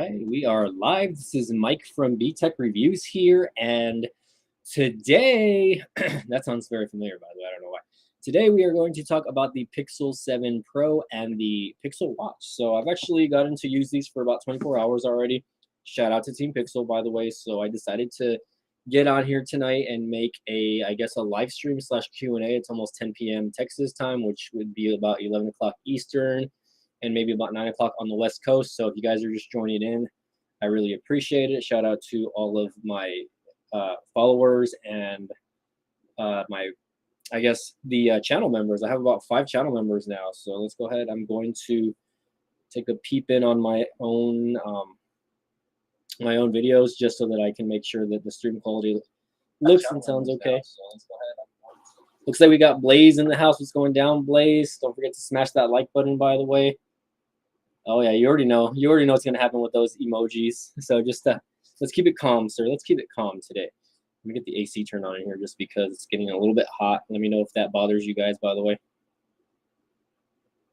right, we are live. This is Mike from B Tech Reviews here, and today, that sounds very familiar, by the way. I don't know why. Today, we are going to talk about the Pixel 7 Pro and the Pixel Watch. So, I've actually gotten to use these for about 24 hours already. Shout out to Team Pixel, by the way. So, I decided to get on here tonight and make I guess, a live stream slash Q&A. It's almost 10 p.m. Texas time, which would be about 11 o'clock Eastern, and maybe about 9 o'clock on the West Coast. So if you guys are just joining in, I really appreciate it. Shout out to all of my followers and my, I guess, the channel members. I have about 5 channel members now. So let's go ahead. I'm going to take a peep in on my own videos just so that I can make sure that the stream quality looks and sounds okay. So let's go ahead. Looks like we got Blaze in the house. What's going down, Blaze? Don't forget to smash that like button, by the way. Oh yeah, you already know. You already know what's gonna happen with those emojis. So just let's keep it calm, sir. Let's keep it calm today. Let me get the AC turned on in here just because it's getting a little bit hot. Let me know if that bothers you guys, by the way.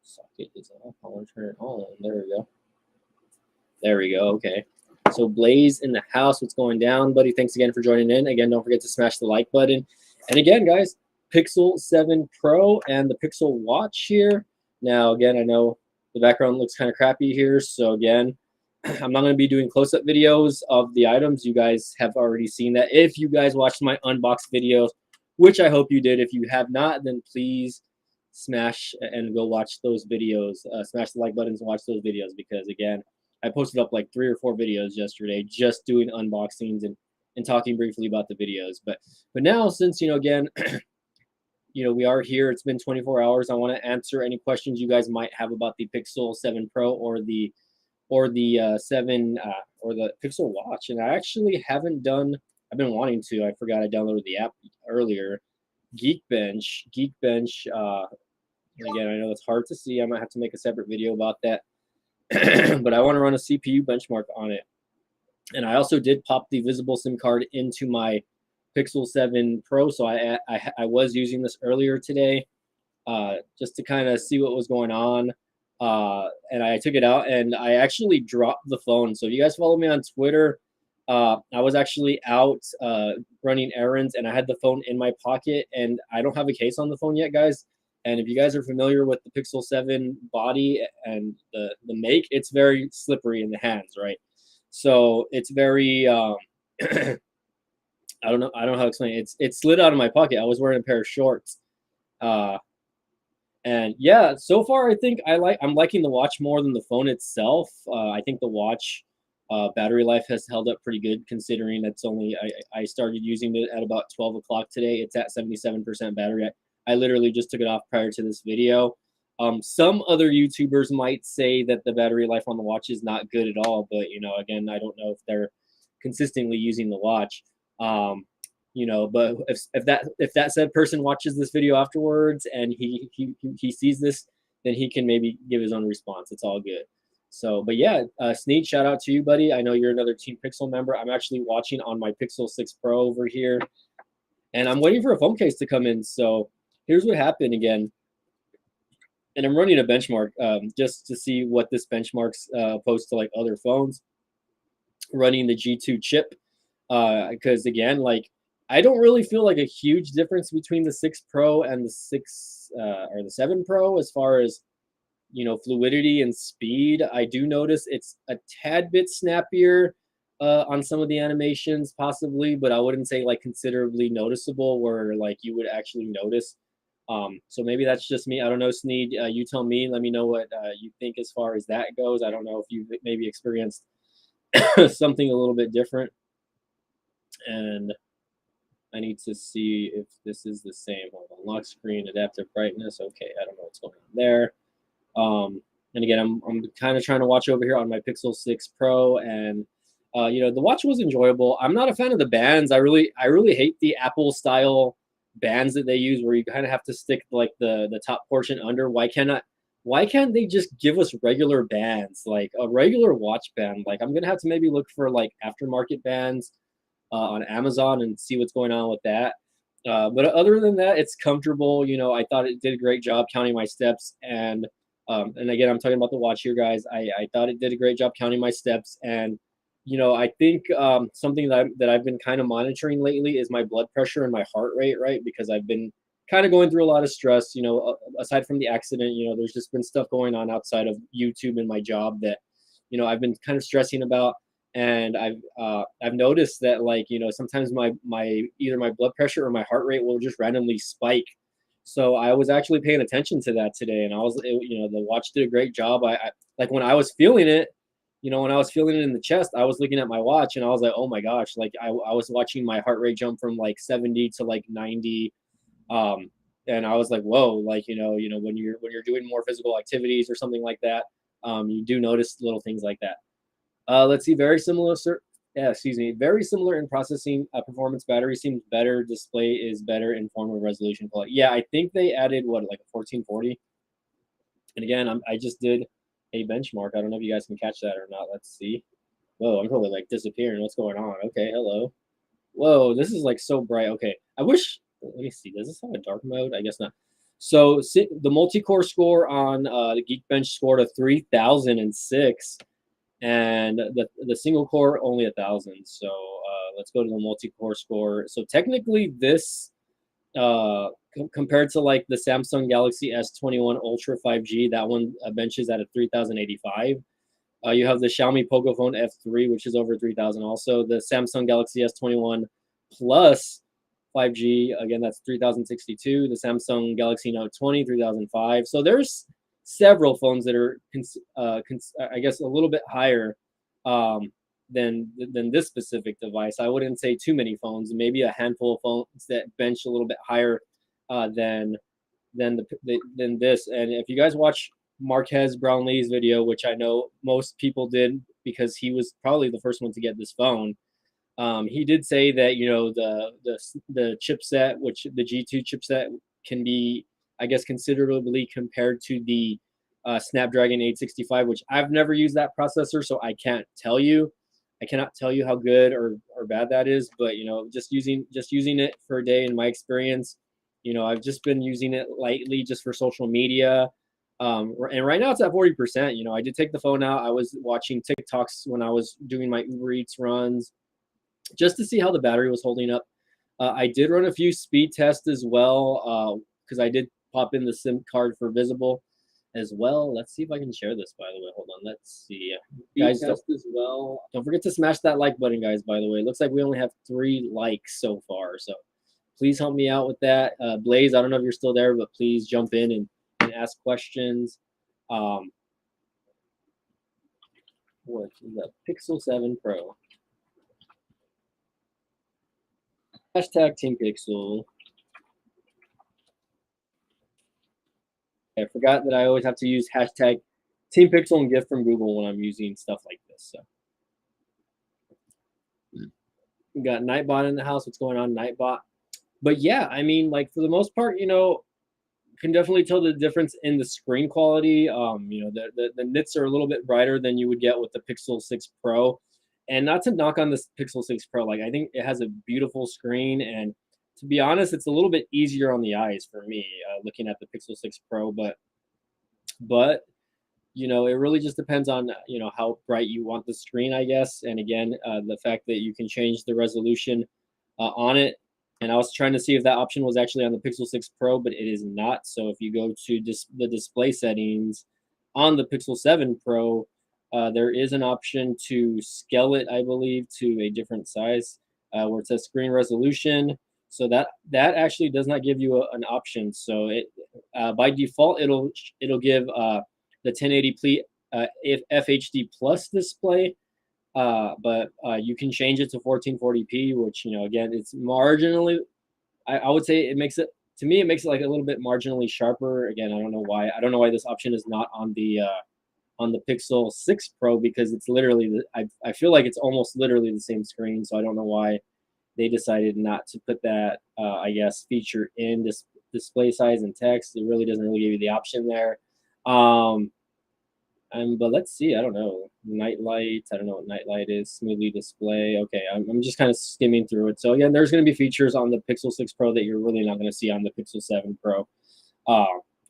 Socket is off. I want to turn it on. There we go. There we go. Okay. So Blaze in the house. What's going down, buddy? Thanks again for joining in. Again, don't forget to smash the like button. And again, guys, Pixel 7 Pro and the Pixel Watch here. Now, again, I know the background looks kind of crappy here, so again, I'm not going to be doing close-up videos of the items. You guys have already seen that. If you guys watched my unbox videos, which I hope you did. If you have not, then please smash and go watch those videos. Smash the like buttons and watch those videos because, again, I posted up like 3 or 4 videos yesterday just doing unboxings and talking briefly about the videos. But now, since, again, we are here. It's been 24 hours. I want to answer any questions you guys might have about the Pixel 7 Pro or the 7 or the Pixel Watch. And I actually haven't done. I've been wanting to. I forgot I downloaded the app earlier. Geekbench. Again, I know it's hard to see. I might have to make a separate video about that. But I want to run a CPU benchmark on it. And I also did pop the visible SIM card into my Pixel 7 Pro, so I was using this earlier today just to kind of see what was going on, and I took it out and I actually dropped the phone. So if you guys follow me on Twitter, I was actually out running errands and I had the phone in my pocket, and I don't have a case on the phone yet, guys. And if you guys are familiar with the Pixel 7 body and the make, it's very slippery in the hands, right? So it's very I don't know how to explain it. It slid out of my pocket. I was wearing a pair of shorts. And yeah, so far I think I'm liking the watch more than the phone itself. I think the watch battery life has held up pretty good considering it's only I started using it at about 12 o'clock today. It's at 77% battery. I literally just took it off prior to this video. Some other YouTubers might say that the battery life on the watch is not good at all, but again, I don't know if they're consistently using the watch. But if that said person watches this video afterwards and he sees this, then he can maybe give his own response. It's all good. So, but yeah, Sneed, shout out to you, buddy. I know you're another Team Pixel member. I'm actually watching on my Pixel 6 Pro over here, and I'm waiting for a phone case to come in. So here's what happened again. And I'm running a benchmark just to see what this benchmarks opposed to like other phones. Running the G2 chip. Because again, like I don't really feel like a huge difference between the 6 Pro and the 6 or the 7 Pro as far as fluidity and speed. I do notice it's a tad bit snappier on some of the animations possibly, but I wouldn't say like considerably noticeable where like you would actually notice. So maybe that's just me. I don't know, Sneed. You tell me. Let me know what you think as far as that goes. I don't know if you've maybe experienced something a little bit different. And I need to see if this is the same. Hold on, lock screen, adaptive brightness. Okay, I don't know what's going on there. And again, I'm kind of trying to watch over here on my Pixel 6 Pro, and the watch was enjoyable. I'm not a fan of the bands. I really hate the Apple style bands that they use, where you kind of have to stick like the top portion under. Why can't they just give us regular bands, like a regular watch band? Like I'm gonna have to maybe look for like aftermarket bands on Amazon and see what's going on with that. But other than that, it's comfortable. I thought it did a great job counting my steps, and And again, I'm talking about the watch here, guys. I thought it did a great job counting my steps, and I think something that I've been kind of monitoring lately is my blood pressure and my heart rate, right? Because I've been kind of going through a lot of stress. Aside from the accident, there's just been stuff going on outside of YouTube and my job that I've been kind of stressing about. And I've noticed that, like, sometimes my either my blood pressure or my heart rate will just randomly spike. So I was actually paying attention to that today, and the watch did a great job. I like when I was feeling it, when I was feeling it in the chest, I was looking at my watch and I was like, oh my gosh, like I was watching my heart rate jump from like 70 to like 90. Um, and I was like, whoa, like, when you're doing more physical activities or something like that, you do notice little things like that. Let's see, very similar, sir. Yeah, excuse me. Very similar in processing performance. Battery seems better. Display is better in form of resolution quality. Yeah, I think they added what, like a 1440. And again, I just did a benchmark. I don't know if you guys can catch that or not. Let's see. Whoa, I'm totally like disappearing. What's going on? Okay, hello. Whoa, this is like so bright. Okay, I wish. Let me see. Does this have a dark mode? I guess not. So the multi-core score on the Geekbench scored a 3006, and the single core only 1,000. So let's go to the multi-core score. So technically, this compared to like the Samsung Galaxy S21 Ultra 5G, that one benches at a 3085. You have the Xiaomi Pocophone F3, which is over 3,000 also. The Samsung Galaxy S21 Plus 5G, again, that's 3,062. The Samsung Galaxy Note 20, 3,005. So there's several phones that are, I guess, a little bit higher than this specific device. I wouldn't say too many phones, maybe a handful of phones that bench a little bit higher than this. And if you guys watch Marquez Brownlee's video, which I know most people did because he was probably the first one to get this phone. He did say that the chipset, which the G2 chipset, can be, I guess, considerably compared to the Snapdragon 865, which I've never used that processor, so I can't tell you. I cannot tell you how good or bad that is, but just using it for a day in my experience, I've just been using it lightly just for social media. And right now it's at 40%. I did take the phone out. I was watching TikToks when I was doing my Uber Eats runs just to see how the battery was holding up. I did run a few speed tests as well because I did pop in the SIM card for Visible as well. Let's see if I can share this, by the way. Hold on. Let's see. Guys, test as well. Don't forget to smash that like button, guys, by the way. It looks like we only have 3 likes so far. So please help me out with that. Blaze, I don't know if you're still there, but please jump in and ask questions. What is that? Pixel 7 Pro. Hashtag Team Pixel. I forgot that I always have to use hashtag Team Pixel and gift from Google when I'm using stuff like this. So we got Nightbot in the house. What's going on, Nightbot? But yeah, I mean, like for the most part, can definitely tell the difference in the screen quality. The nits are a little bit brighter than you would get with the Pixel 6 Pro. And not to knock on this Pixel 6 Pro, like I think it has a beautiful screen, and to be honest, it's a little bit easier on the eyes for me looking at the Pixel 6 Pro. But it really just depends on how bright you want the screen, I guess. And again, the fact that you can change the resolution on it. And I was trying to see if that option was actually on the Pixel 6 Pro, but it is not. So if you go to the display settings on the Pixel 7 Pro, there is an option to scale it, I believe, to a different size where it says screen resolution. So that actually does not give you an option. So it by default it'll give the 1080p FHD plus display. But you can change it to 1440p, which again, it's marginally. I would say it makes it, to me, it makes it like a little bit marginally sharper. Again, I don't know why. I don't know why this option is not on the Pixel 6 Pro, because it's literally I feel like it's almost literally the same screen. So I don't know why they decided not to put that I guess feature in this display size and text. It really doesn't really give you the option there. But let's see. I don't know. Nightlight. I don't know what nightlight is. Smoothly display. Okay, I'm just kind of skimming through it. So again, there's going to be features on the Pixel 6 Pro that you're really not going to see on the Pixel 7 Pro.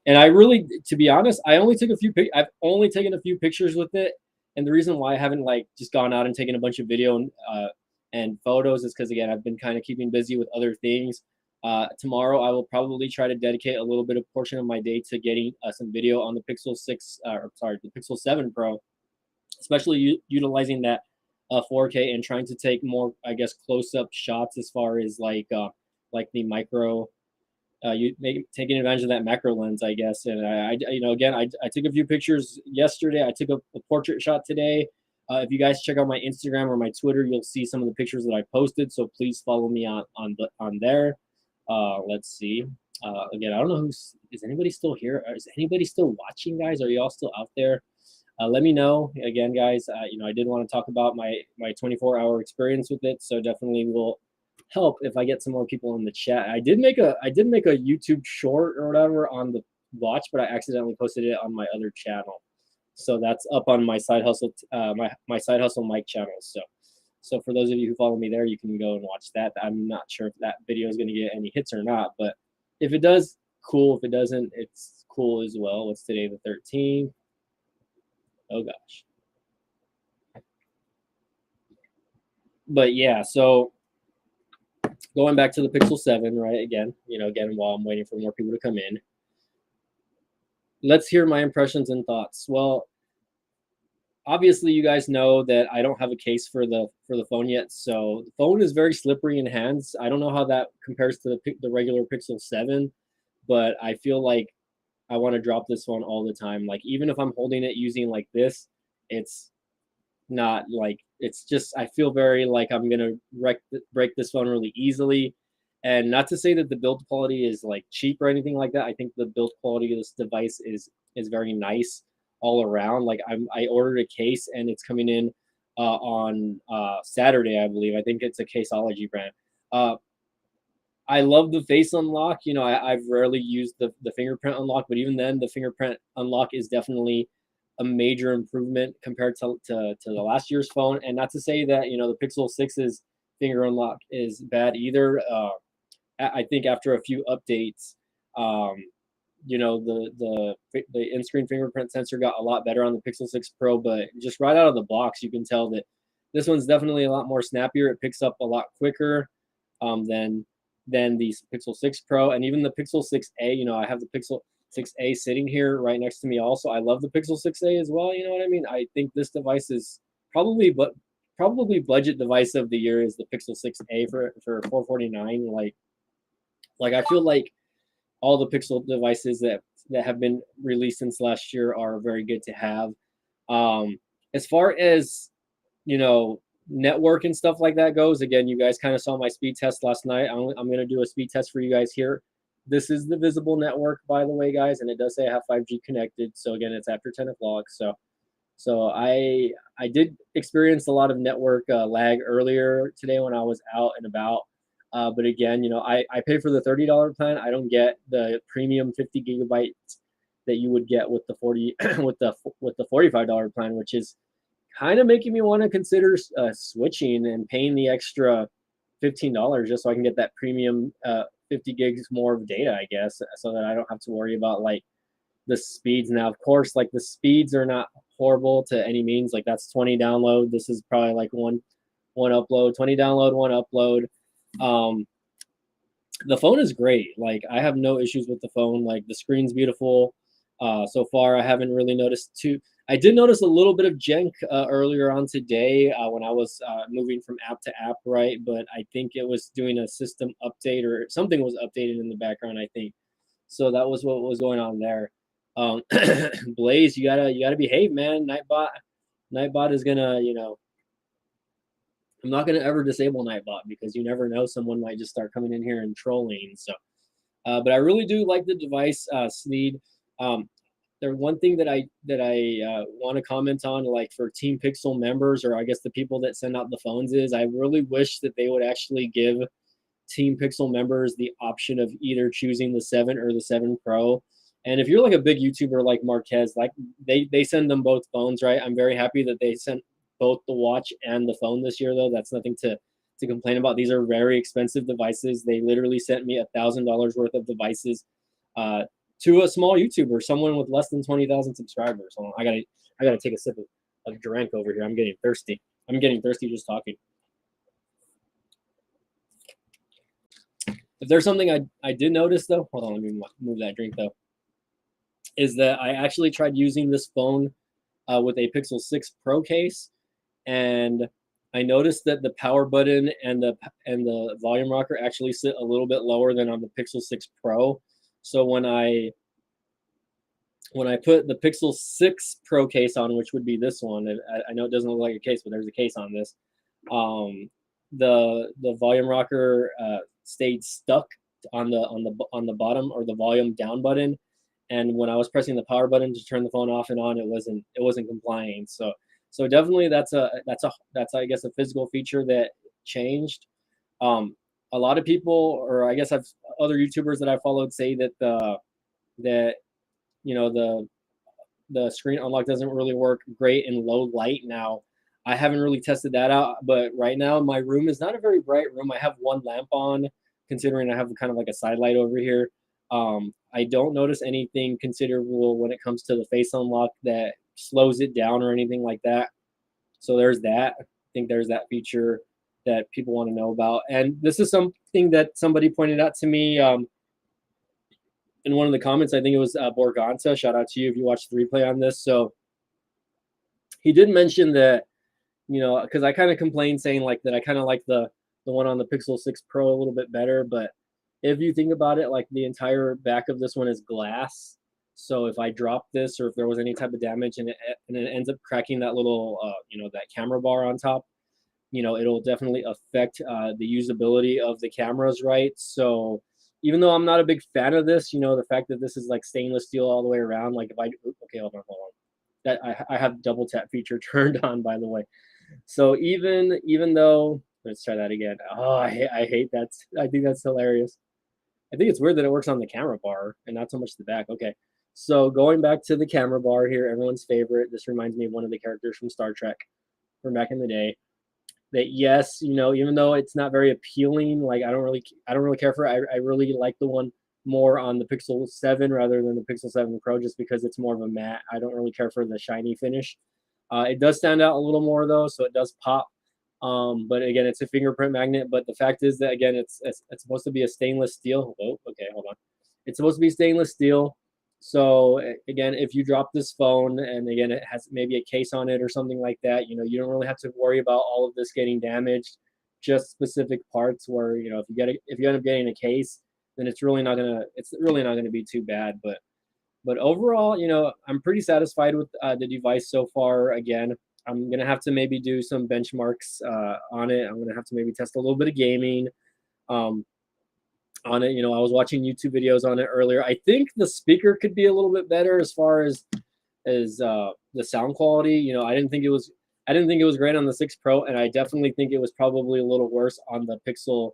And I really, to be honest, I only took a few. I've only taken a few pictures with it, and the reason why I haven't like just gone out and taken a bunch of video and photos is because again I've been kind of keeping busy with other things. Tomorrow I will probably try to dedicate a little bit of portion of my day to getting some video on the Pixel 6, or sorry, the Pixel 7 Pro, especially utilizing that 4K and trying to take more, I guess, close-up shots as far as like the micro, you make taking advantage of that macro lens, I guess. And you know, again, I took a few pictures yesterday. I took a portrait shot today. If you guys check out my Instagram or my Twitter, you'll see some of the pictures that I posted. So please follow me on there. Let's see. Again, I don't know is anybody still here? Is anybody still watching, guys? Are y'all still out there? Let me know again, guys. You know, I did want to talk about my 24-hour experience with it, so definitely will help if I get some more people in the chat. I did make a YouTube short or whatever on the watch, but I accidentally posted it on my other channel, so that's up on my side hustle my side hustle Mike channel. So for those of you who follow me there, you can go and watch that. I'm not sure if that video is going to get any hits or not, but if it does, cool. If it doesn't, it's cool as well. What's today, the 13th? Oh gosh. But yeah, so going back to the Pixel 7, right? Again, you know, again, while I'm waiting for more people to come in, let's hear my impressions and thoughts. Well, obviously you guys know that I don't have a case for the phone yet, so the phone is very slippery in hands. I don't know how that compares to the regular Pixel 7, but I feel like I want to drop this phone all the time. Like even if I'm holding it using like this, it's not like, it's just, I feel very like I'm gonna break this phone really easily. And not to say that the build quality is like cheap or anything like that. I think the build quality of this device is very nice all around. Like I ordered a case and it's coming in on Saturday, I believe. I think it's a Caseology brand. I love the face unlock. You know, I've rarely used the fingerprint unlock, but even then, the fingerprint unlock is definitely a major improvement compared to the last year's phone. And not to say that, you know, the Pixel 6's finger unlock is bad either. I think after a few updates, you know, the in-screen fingerprint sensor got a lot better on the Pixel 6 Pro, but just right out of the box, you can tell that this one's definitely a lot more snappier. It picks up a lot quicker than the Pixel 6 Pro, and even the Pixel 6a. You know, I have the Pixel 6a sitting here right next to me also. I love the Pixel 6a as well. You know what I mean? I think this device is probably budget device of the year is the Pixel 6a for $449. Like I feel like all the Pixel devices that have been released since last year are very good to have. As far as, you know, network and stuff like that goes, again, you guys kind of saw my speed test last night. I'm going to do a speed test for you guys here. This is the visible network, by the way, guys, and it does say I have 5G connected. So again, it's after 10 o'clock. So I did experience a lot of network lag earlier today when I was out and about. But again, you know, I pay for the $30 plan. I don't get the premium 50 gigabytes that you would get with the with the $45 plan, which is kind of making me want to consider switching and paying the extra $15 just so I can get that premium 50 gigs more of data, I guess, so that I don't have to worry about like the speeds. Now, of course, like the speeds are not horrible to any means. Like that's 20 download. This is probably like one upload, 20 download, one upload. The phone is great. Like I have no issues with the phone. Like the screen's beautiful. So far, I haven't really noticed too. I did notice a little bit of jank earlier on today when I was moving from app to app, right? But I think it was doing a system update or something was updated in the background, I think. So that was what was going on there. Blaze, you gotta behave, man. Nightbot is gonna, you know, I'm not gonna ever disable Nightbot because you never know, someone might just start coming in here and trolling. So, but I really do like the device, Sneed. There's one thing that I want to comment on, like for Team Pixel members, or I guess the people that send out the phones, is I really wish that they would actually give Team Pixel members the option of either choosing the 7 or the 7 Pro. And if you're like a big YouTuber like Marquez, like they send them both phones, right? I'm very happy that they sent both the watch and the phone this year, though. That's nothing to complain about. These are very expensive devices. They literally sent me $1,000 worth of devices to a small YouTuber, someone with less than 20,000 subscribers. Hold on, I gotta take a sip of drink over here. I'm getting thirsty. I'm getting thirsty just talking. If there's something I did notice though, hold on, let me move that drink though, is that I actually tried using this phone with a Pixel 6 Pro case, and I noticed that the power button and the volume rocker actually sit a little bit lower than on the Pixel 6 Pro. So when I put the Pixel 6 Pro case on, which would be this one, I know it doesn't look like a case, but there's a case on this. The volume rocker stayed stuck on the bottom, or the volume down button, and when I was pressing the power button to turn the phone off and on, it wasn't complying. So definitely that's I guess a physical feature that changed. A lot of people, or I guess other YouTubers that I followed, say that that you know the screen unlock doesn't really work great in low light. Now, I haven't really tested that out, but right now my room is not a very bright room. I have one lamp on, considering I have kind of like a side light over here. I don't notice anything considerable when it comes to the face unlock that slows it down or anything like that. So there's that. I think there's that feature that people want to know about. And this is something that somebody pointed out to me in one of the comments. I think it was Borganta. Shout out to you if you watched the replay on this. So he did mention that, because I kind of complained saying like that I kind of like the one on the Pixel 6 Pro a little bit better. But if you think about it, like the entire back of this one is glass. So if I drop this, or if there was any type of damage and it ends up cracking that little, that camera bar on top, it'll definitely affect the usability of the cameras, right? So even though I'm not a big fan of this, the fact that this is like stainless steel all the way around, like if okay, hold on. That I have double tap feature turned on, by the way. So even though, let's try that again. Oh, I hate that. I think that's hilarious. I think it's weird that it works on the camera bar and not so much the back. Okay, so going back to the camera bar here, everyone's favorite. This reminds me of one of the characters from Star Trek from back in the day. That, yes, even though it's not very appealing, like I don't really care for it. I really like the one more on the Pixel 7 rather than the Pixel 7 Pro, just because it's more of a matte. I don't really care for the shiny finish. It does stand out a little more though, so it does pop. But again, it's a fingerprint magnet. But the fact is that, again, it's supposed to be a stainless steel. Oh, okay, hold on. It's supposed to be stainless steel. So again, if you drop this phone and again it has maybe a case on it or something like that, you don't really have to worry about all of this getting damaged. Just specific parts where if you end up getting a case, then it's really not gonna be too bad. But overall, I'm pretty satisfied with the device so far. Again, I'm gonna have to maybe do some benchmarks on it. I'm gonna have to maybe test a little bit of gaming on it. I was watching YouTube videos on it earlier. I think the speaker could be a little bit better as far as the sound quality. I didn't think it was great on the 6 Pro, and I definitely think it was probably a little worse on the Pixel.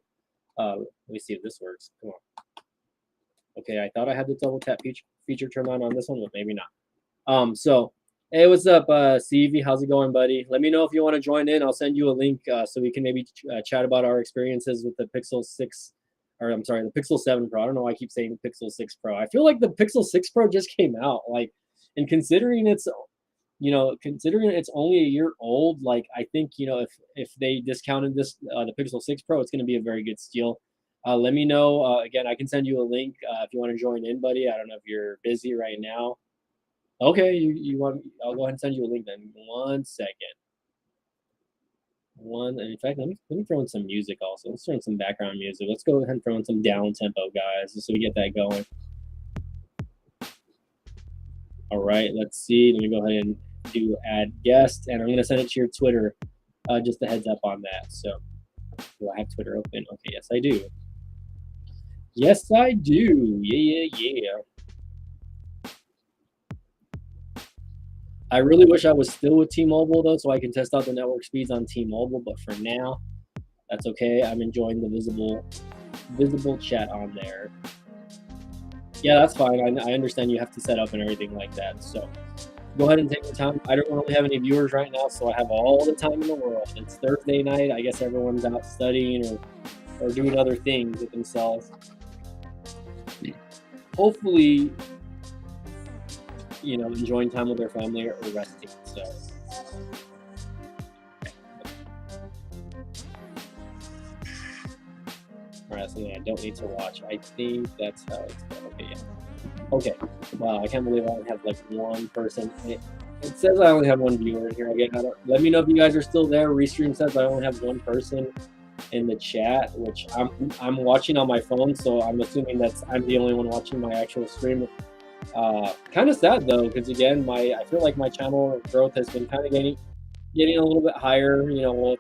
Let me see if this works. Come on. Okay, I thought I had the double tap feature turned on this one, but maybe not. So, hey, what's up, Stevie? How's it going, buddy? Let me know if you want to join in. I'll send you a link so we can maybe chat about our experiences with the Pixel 6, or I'm sorry, the Pixel 7 Pro. I don't know why I keep saying Pixel 6 Pro. I feel like the Pixel 6 Pro just came out, like, and considering it's only a year old, like, I think, if they discounted this, the Pixel 6 Pro, it's going to be a very good steal. Let me know. Again, I can send you a link if you want to join in, buddy. I don't know if you're busy right now. Okay, you want? I'll go ahead and send you a link then. 1 second. In fact, let me throw in some music also. Let's throw in some background music. Let's go ahead and throw in some down tempo, guys, just so we get that going. All right, let's see. Let me go ahead and do add guest, and I'm gonna send it to your Twitter. Just a heads up on that. So, do I have Twitter open? Okay, yes, I do. Yes, I do. Yeah. I really wish I was still with T-Mobile though, so I can test out the network speeds on T-Mobile. But for now, that's okay. I'm enjoying the visible chat on there. Yeah, that's fine. I understand you have to set up and everything like that. So go ahead and take the time. I don't really have any viewers right now, so I have all the time in the world. It's Thursday night. I guess everyone's out studying or doing other things with themselves. Hopefully, you know, enjoying time with their family or resting. So. Alright, something I don't need to watch. I think that's how it's done. Okay, yeah. Okay. Wow, I can't believe I only have like one person. It says I only have one viewer in here again. Let me know if you guys are still there. Restream says I only have one person in the chat, which I'm watching on my phone, so I'm assuming that's I'm the only one watching my actual stream. Kind of sad though, because again, I feel like my channel growth has been kind of getting a little bit higher. You know, well,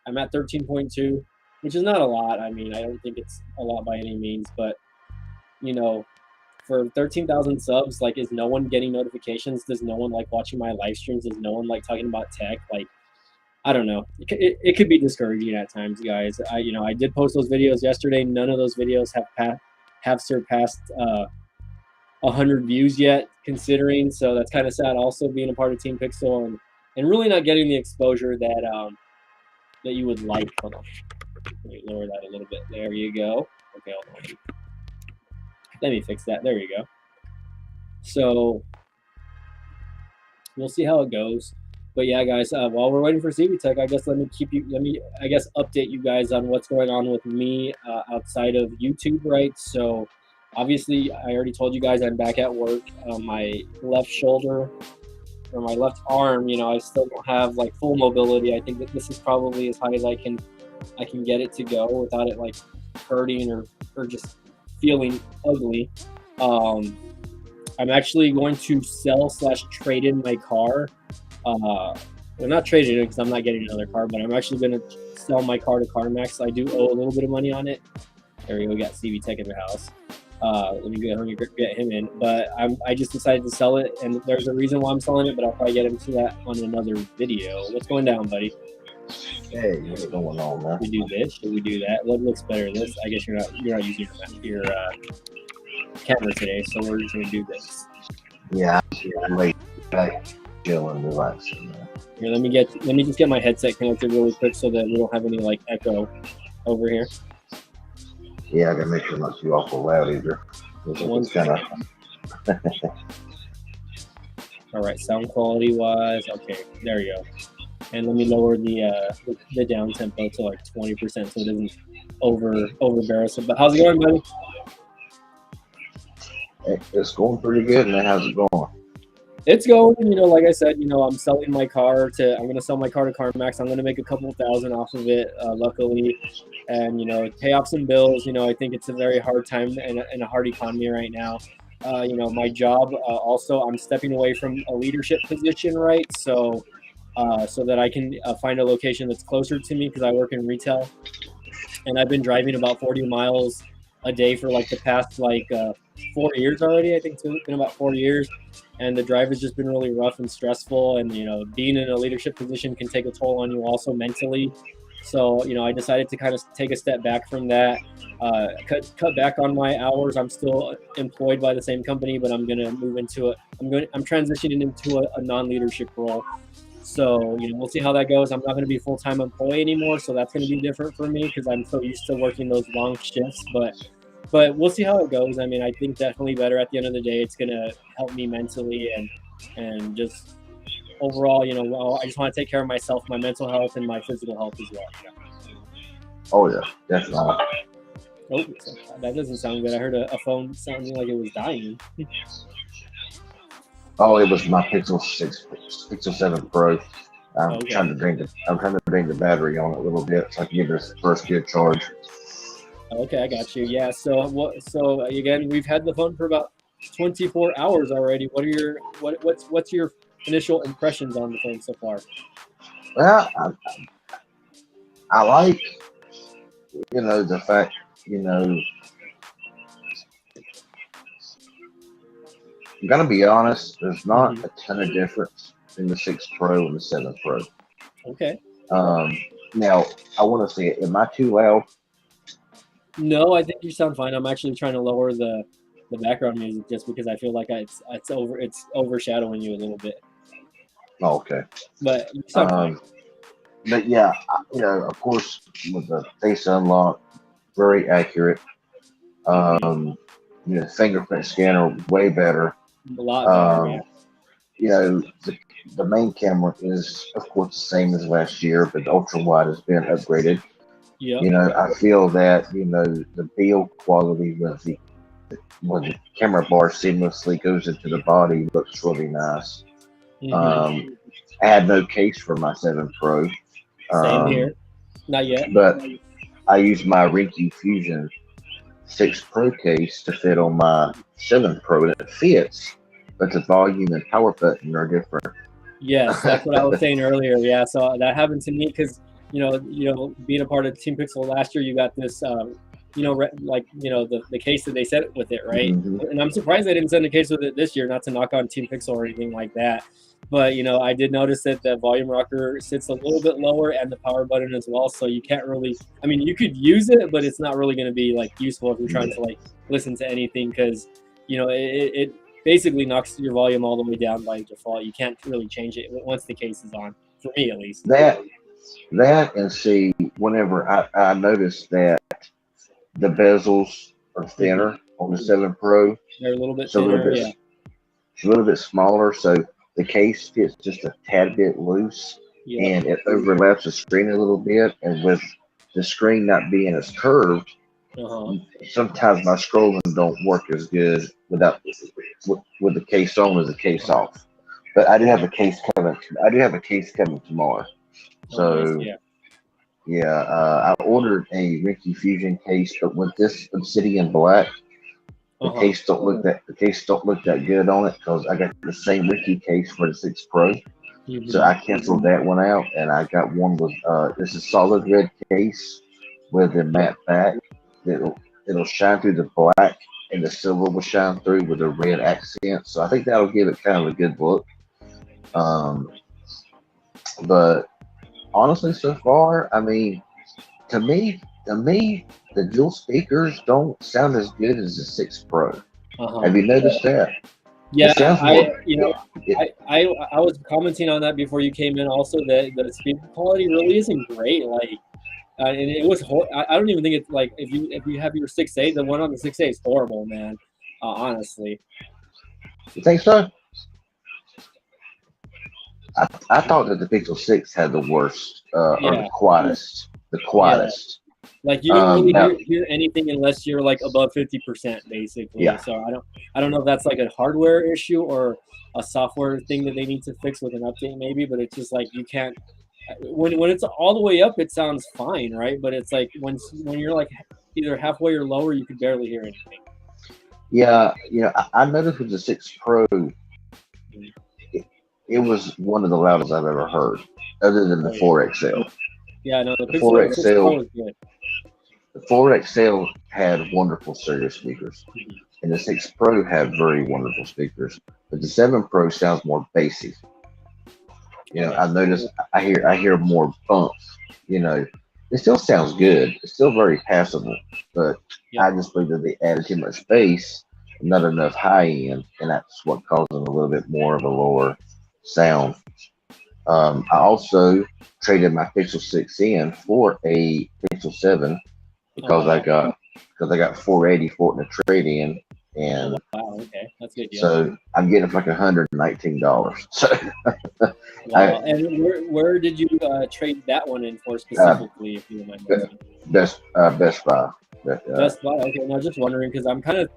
I'm at 13.2, which is not a lot. I mean, I don't think it's a lot by any means, but you know, for 13,000 subs, like, is no one getting notifications? Does no one like watching my live streams? Does no one like talking about tech? Like, I don't know. It could be discouraging at times, guys. I did post those videos yesterday. None of those videos have surpassed 100 views yet, considering. So that's kind of sad. Also, being a part of Team Pixel and really not getting the exposure that you would like. Hold on. Let me lower that a little bit. There you go. Okay, hold on. Let me fix that. There you go. So we'll see how it goes. But yeah, guys, while we're waiting for CV Tech, I guess let me update you guys on what's going on with me outside of YouTube, right? So obviously, I already told you guys I'm back at work. My left shoulder or my left arm, you know, I still don't have like full mobility. I think that this is probably as high as I can get it to go without it like hurting or just feeling ugly. I'm actually going to sell/trade in my car. Well, not trade it in because I'm not getting another car, but I'm actually going to sell my car to CarMax. I do owe a little bit of money on it. There we go. We got CV Tech in the house. Let me get him in. But I just decided to sell it, and there's a reason why I'm selling it, but I'll probably get into that on another video. What's going down, buddy? Hey, what's going on, man? We do this? Should we do that? What looks better? This? I guess you're not using your camera today, so we're just gonna do this. Yeah, I'm late. Chilling, relaxing, man. Here, let me just get my headset connected really quick so that we don't have any like echo over here. Yeah, I gotta make sure I'm not too awful loud either. It's kind of. All right, sound quality wise, okay, there you go. And let me lower the down tempo to like 20% so it doesn't overembarrass it. But how's it going, buddy? It's going pretty good, man. How's it going? It's going, you know, like I said, you know, I'm selling my car I'm going to sell my car to CarMax. I'm going to make a couple thousand off of it, luckily, and, you know, pay off some bills. You know, I think it's a very hard time and a hard economy right now. You know, my job, also, I'm stepping away from a leadership position, right? So that I can find a location that's closer to me because I work in retail. And I've been driving about 40 miles a day for like the past 4 years already. I think it's been about 4 years. And the drive has just been really rough and stressful. And, you know, being in a leadership position can take a toll on you also mentally. So, you know, I decided to kind of take a step back from that, cut back on my hours. I'm still employed by the same company, but I'm going to move into I'm transitioning into a non-leadership role. So, you know, we'll see how that goes. I'm not going to be a full-time employee anymore, so that's going to be different for me because I'm so used to working those long shifts. But we'll see how it goes. I mean, I think definitely better at the end of the day. It's going to help me mentally and just overall, you know, I just want to take care of myself, my mental health, and my physical health as well. You know? Oh, yeah, definitely. Oh, that doesn't sound good. I heard a phone sounding like it was dying. Oh, it was my Pixel 7 Pro. I'm trying to bring the battery on it a little bit so I can give it a first good charge. Okay, I got you. Yeah. So again, we've had the phone for about 24 hours already. What's your initial impressions on the phone so far? Well, I like, you know, the fact, you know, I'm gonna be honest. There's not a ton of difference in the 6 Pro and the 7 Pro. Okay. Now I want to say, am I too loud? No, I think you sound fine. I'm actually trying to lower the background music just because I feel like it's overshadowing you a little bit. Oh, okay. But you sound fine. But yeah, you know, of course, with the face unlock, very accurate. You know, fingerprint scanner way better. A lot better, yeah. You know, the main camera is, of course, the same as last year, but the ultra wide has been upgraded. Yep. You know, I feel that, you know, the build quality with when the camera bar seamlessly goes into the body looks really nice. Mm-hmm. I had no case for my 7 Pro, Same here. Not yet. but I used my Rinky Fusion 6 Pro case to fit on my 7 Pro, and it fits, but the volume and power button are different. Yes, that's what I was saying earlier. Yeah, so that happened to me because being a part of Team Pixel last year, you got this, the case that they sent with it, right? Mm-hmm. And I'm surprised they didn't send a case with it this year. Not to knock on Team Pixel or anything like that, but I did notice that the volume rocker sits a little bit lower and the power button as well. So you can't really. I mean, you could use it, but it's not really going to be like useful if you're trying to like listen to anything because it basically knocks your volume all the way down by default. You can't really change it once the case is on, for me at least. That and see, whenever I noticed that the bezels are thinner on the 7 Pro, They're a little bit it's a little thinner, bit, yeah. it's a little bit smaller, so the case fits just a tad bit loose, and it overlaps the screen a little bit. And with the screen not being as curved, sometimes my scrolling don't work as good with the case on as the case off. But I do have a case coming. I do have a case coming tomorrow. So nice, I ordered a Rinky Fusion case, but with this Obsidian Black, the case don't look that good on it because I got the same Rinky case for the 6 Pro. So I canceled that one out, and I got one with this is solid red case with a matte back. It'll shine through the black, and the silver will shine through with a red accent. So I think that'll give it kind of a good look. But honestly, so far, I mean, to me, the dual speakers don't sound as good as the 6 Pro. Have you noticed that? Yeah, I was commenting on that before you came in. Also, that the speaker quality really isn't great. Like, and it was. I don't even think it's like if you have your 6A, the one on the 6A is horrible, man. Honestly. You think so? I thought that the Pixel 6 had the worst, or the quietest. The quietest. Yeah. Like you don't really hear anything unless you're like above 50%, basically. Yeah. So I don't know if that's like a hardware issue or a software thing that they need to fix with an update, maybe. But it's just like you can't. When it's all the way up, it sounds fine, right? But it's like when you're like either halfway or lower, you can barely hear anything. Yeah, I noticed with the 6 Pro, it was one of the loudest I've ever heard, other than the 4XL. Yeah, no, the 4XL was good. The 4XL had wonderful stereo speakers, and the 6 Pro had very wonderful speakers. But the 7 Pro sounds more bassy. I noticed I hear more bumps. It still sounds good. It's still very passable, but I just believe that they added too much bass, not enough high end, and that's what caused them a little bit more of a lower sound. I also traded my Pixel 6 in for a Pixel 7 because I got 480 for it in a trade in, and okay, that's good deal. So I'm getting it for like $119. So wow. And where did you trade that one in for specifically, if you don't mind? Best Buy. Best Buy. Okay, no, just wondering because I'm kind of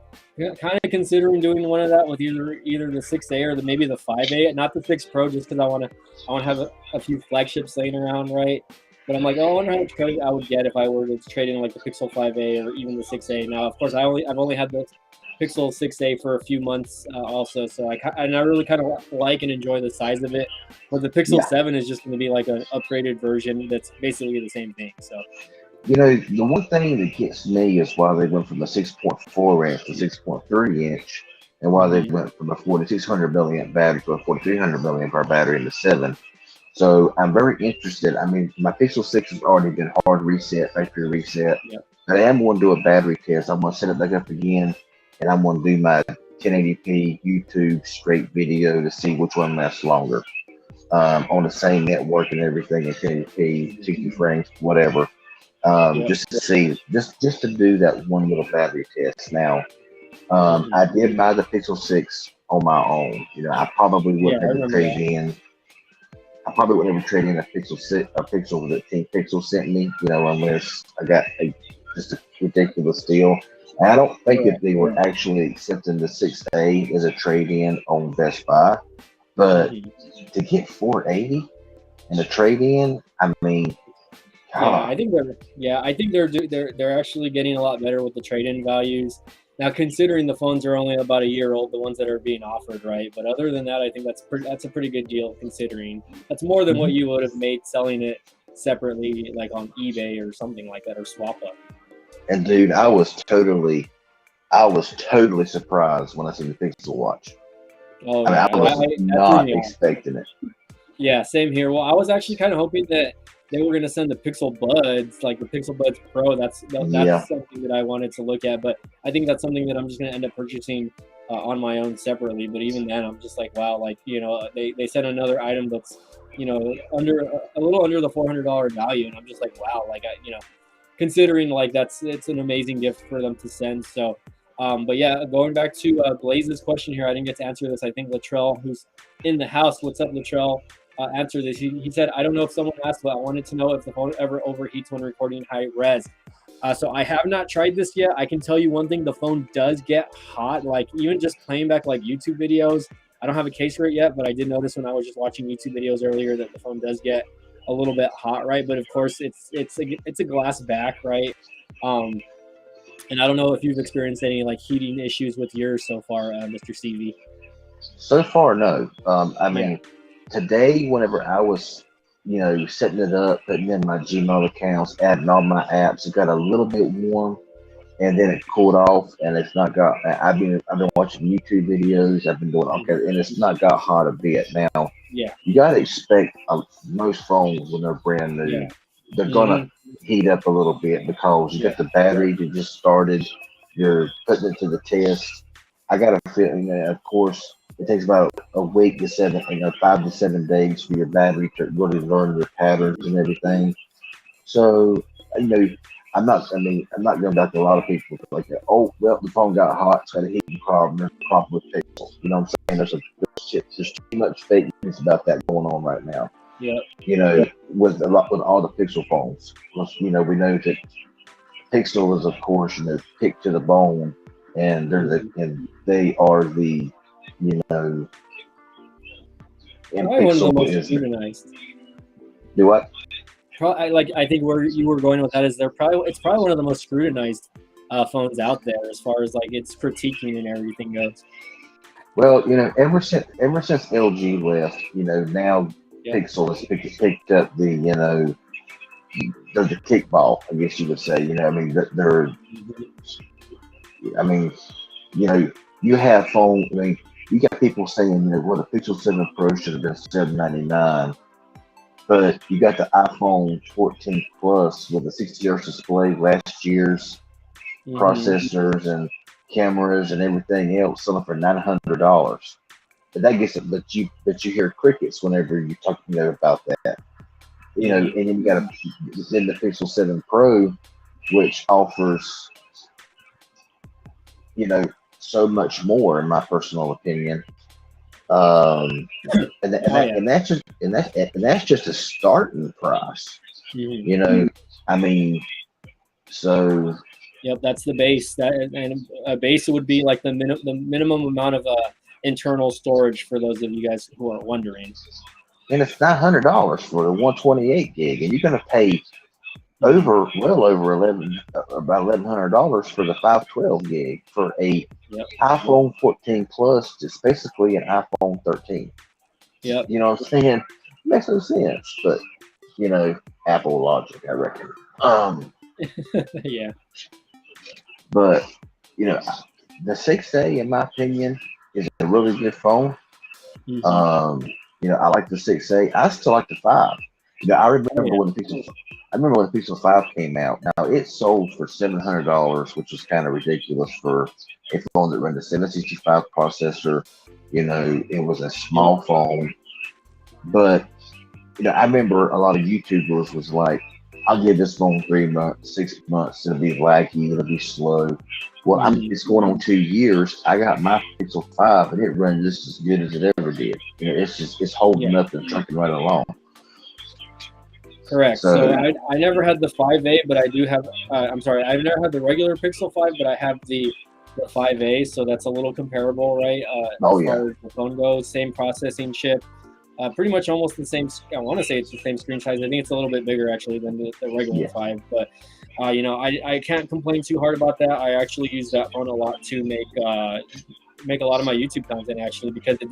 considering doing one of that with either the 6A or maybe the 5A, not the 6 Pro, just because I want to have a few flagships laying around, right? But I'm like, I wonder how much credit I would get if I were to trade in like the Pixel 5A or even the 6A. Now, of course, I've only had the Pixel 6A for a few months also, so I really kind of like and enjoy the size of it. But the Pixel 7 is just going to be like an upgraded version that's basically the same thing. So, the one thing that gets me is why they went from a 6.4 inch to 6.3 inch, and why they went from a 4600 milliamp battery to a 4300 milliamp hour battery in the 7. So I'm very interested. I mean, my Pixel 6 has already been hard reset, factory reset. But I am going to do a battery test. I'm going to set it back up again, and I'm going to do my 1080p YouTube straight video to see which one lasts longer on the same network and everything in 1080p, 60 frames, whatever. Just to see, just to do that one little battery test. Now, I did buy the Pixel 6 on my own. I probably Yeah, wouldn't I ever remember trade that. in. I probably wouldn't ever trade in a Pixel that Team Pixel sent me. Unless I got just a ridiculous deal. And I don't think Right. that they were actually accepting the 6A as a trade in on Best Buy, but Mhm. to get 480 and a trade in, I mean, Yeah, God. I think they're actually getting a lot better with the trade-in values. Now, considering the phones are only about a year old, the ones that are being offered, right? But other than that, I think that's a pretty good deal considering that's more than what Mhm. you would have made selling it separately, like on eBay or something like that, or SwapUp. And dude, I was totally surprised when I seen the Pixel Watch. Oh I mean, yeah, I was that threw not me off. expecting it. Yeah, same here. Well, I was actually kind of hoping that they were going to send the Pixel Buds, like the Pixel Buds Pro. Yeah, That's something that I wanted to look at, but I think that's something that I'm just going to end up purchasing on my own separately. But even then, I'm just like, wow, like they sent another item that's under a little under the $400 value, and I'm just like, wow, like considering like it's an amazing gift for them to send. So, but yeah, going back to Blaze's question here, I didn't get to answer this. I think Latrell, who's in the house, what's up, Latrell? Answer this. He said, I don't know if someone asked, but I wanted to know if the phone ever overheats when recording high res. So I have not tried this yet. I can tell you one thing: the phone does get hot. Like even just playing back like YouTube videos. I don't have a case for it yet, but I did notice when I was just watching YouTube videos earlier that the phone does get a little bit hot, right? But of course, it's a glass back, right? Um, and I don't know if you've experienced any like heating issues with yours so far, Mr. CV. so far, no. I Yeah. mean, today, whenever I was, setting it up, putting in my Gmail accounts, adding all my apps, it got a little bit warm, and then it cooled off, and it's not got. I've been watching YouTube videos. I've been doing okay, and it's not got hot a bit. Now Yeah. you gotta expect most phones when they're brand new, Yeah. they're gonna Hmm. heat up a little bit because you Yeah. got the battery that just started. You're putting it to the test. I got a feeling that, of course, it takes about a week to 5 to 7 days for your battery to really learn your patterns and everything. So, you know, I'm not going back to a lot of people like that. Oh, well, the phone got hot, it's got a heating problem, there's a problem with pixels. You know what I'm saying? There's too much fake news about that going on right now. Yeah. With all the Pixel phones. We know that Pixel is, of course, picked to the bone, and Hmm. they are you know, and Probably one of the Pixel most is scrutinized. do what? I think where you were going with that is it's probably one of the most scrutinized phones out there as far as like its critiquing and everything goes. Well, ever since LG left, now Yeah. Pixel has picked up they're the kickball, I guess you would say. I mean, Hmm. I mean, you know, you have phone. I mean, you got people saying, well, the Pixel 7 Pro should have been 799, but you got the iPhone 14 Plus with a 60 hertz display, last year's Hmm. processors and cameras and everything else, selling for $900. But that gets it. But you hear crickets whenever you talk, about that. Hmm. And then you got then the Pixel 7 Pro, which offers, you know, so much more, in my personal opinion. Um, and that, and Oh that yeah. and that's just and that's just a starting price. Hmm. You know, I mean, so Yep, that's the base. And a base would be like the minimum amount of internal storage for those of you guys who are wondering. and it's $900 for the 128 gig, and you're gonna pay Hmm. well over about $1,100 for the 512 gig for a Yep. iPhone 14 Plus. It's basically an iPhone 13. Yep. You know what I'm saying? Makes no sense, but you know, Apple logic, I reckon. Yeah. But you know, the 6A, in my opinion, is a really good phone. Hmm. Um, I like the 6A. I still like the 5. I Oh remember yeah. when the Pixel 5 came out. Now it sold for $700, which was kind of ridiculous for a phone that ran the 765 processor. It was a Yep. small phone, but I remember a lot of YouTubers was like, I'll give this phone 3 months, 6 months. It'll be laggy. It'll be slow. Well, it's going on 2 years. I got my Pixel 5, and it runs just as good as it ever did. It's holding up and trucking right along. Correct. So I never had the 5A, but I do have. I'm sorry, I've never had the regular Pixel 5, but I have the 5A, so that's a little comparable, right? As far as the phone goes, same processing chip, pretty much almost the same. I want to say it's the same screen size. I think it's a little bit bigger actually than the regular 5, but I can't complain too hard about that. I actually use that phone a lot to make a lot of my YouTube content actually, because it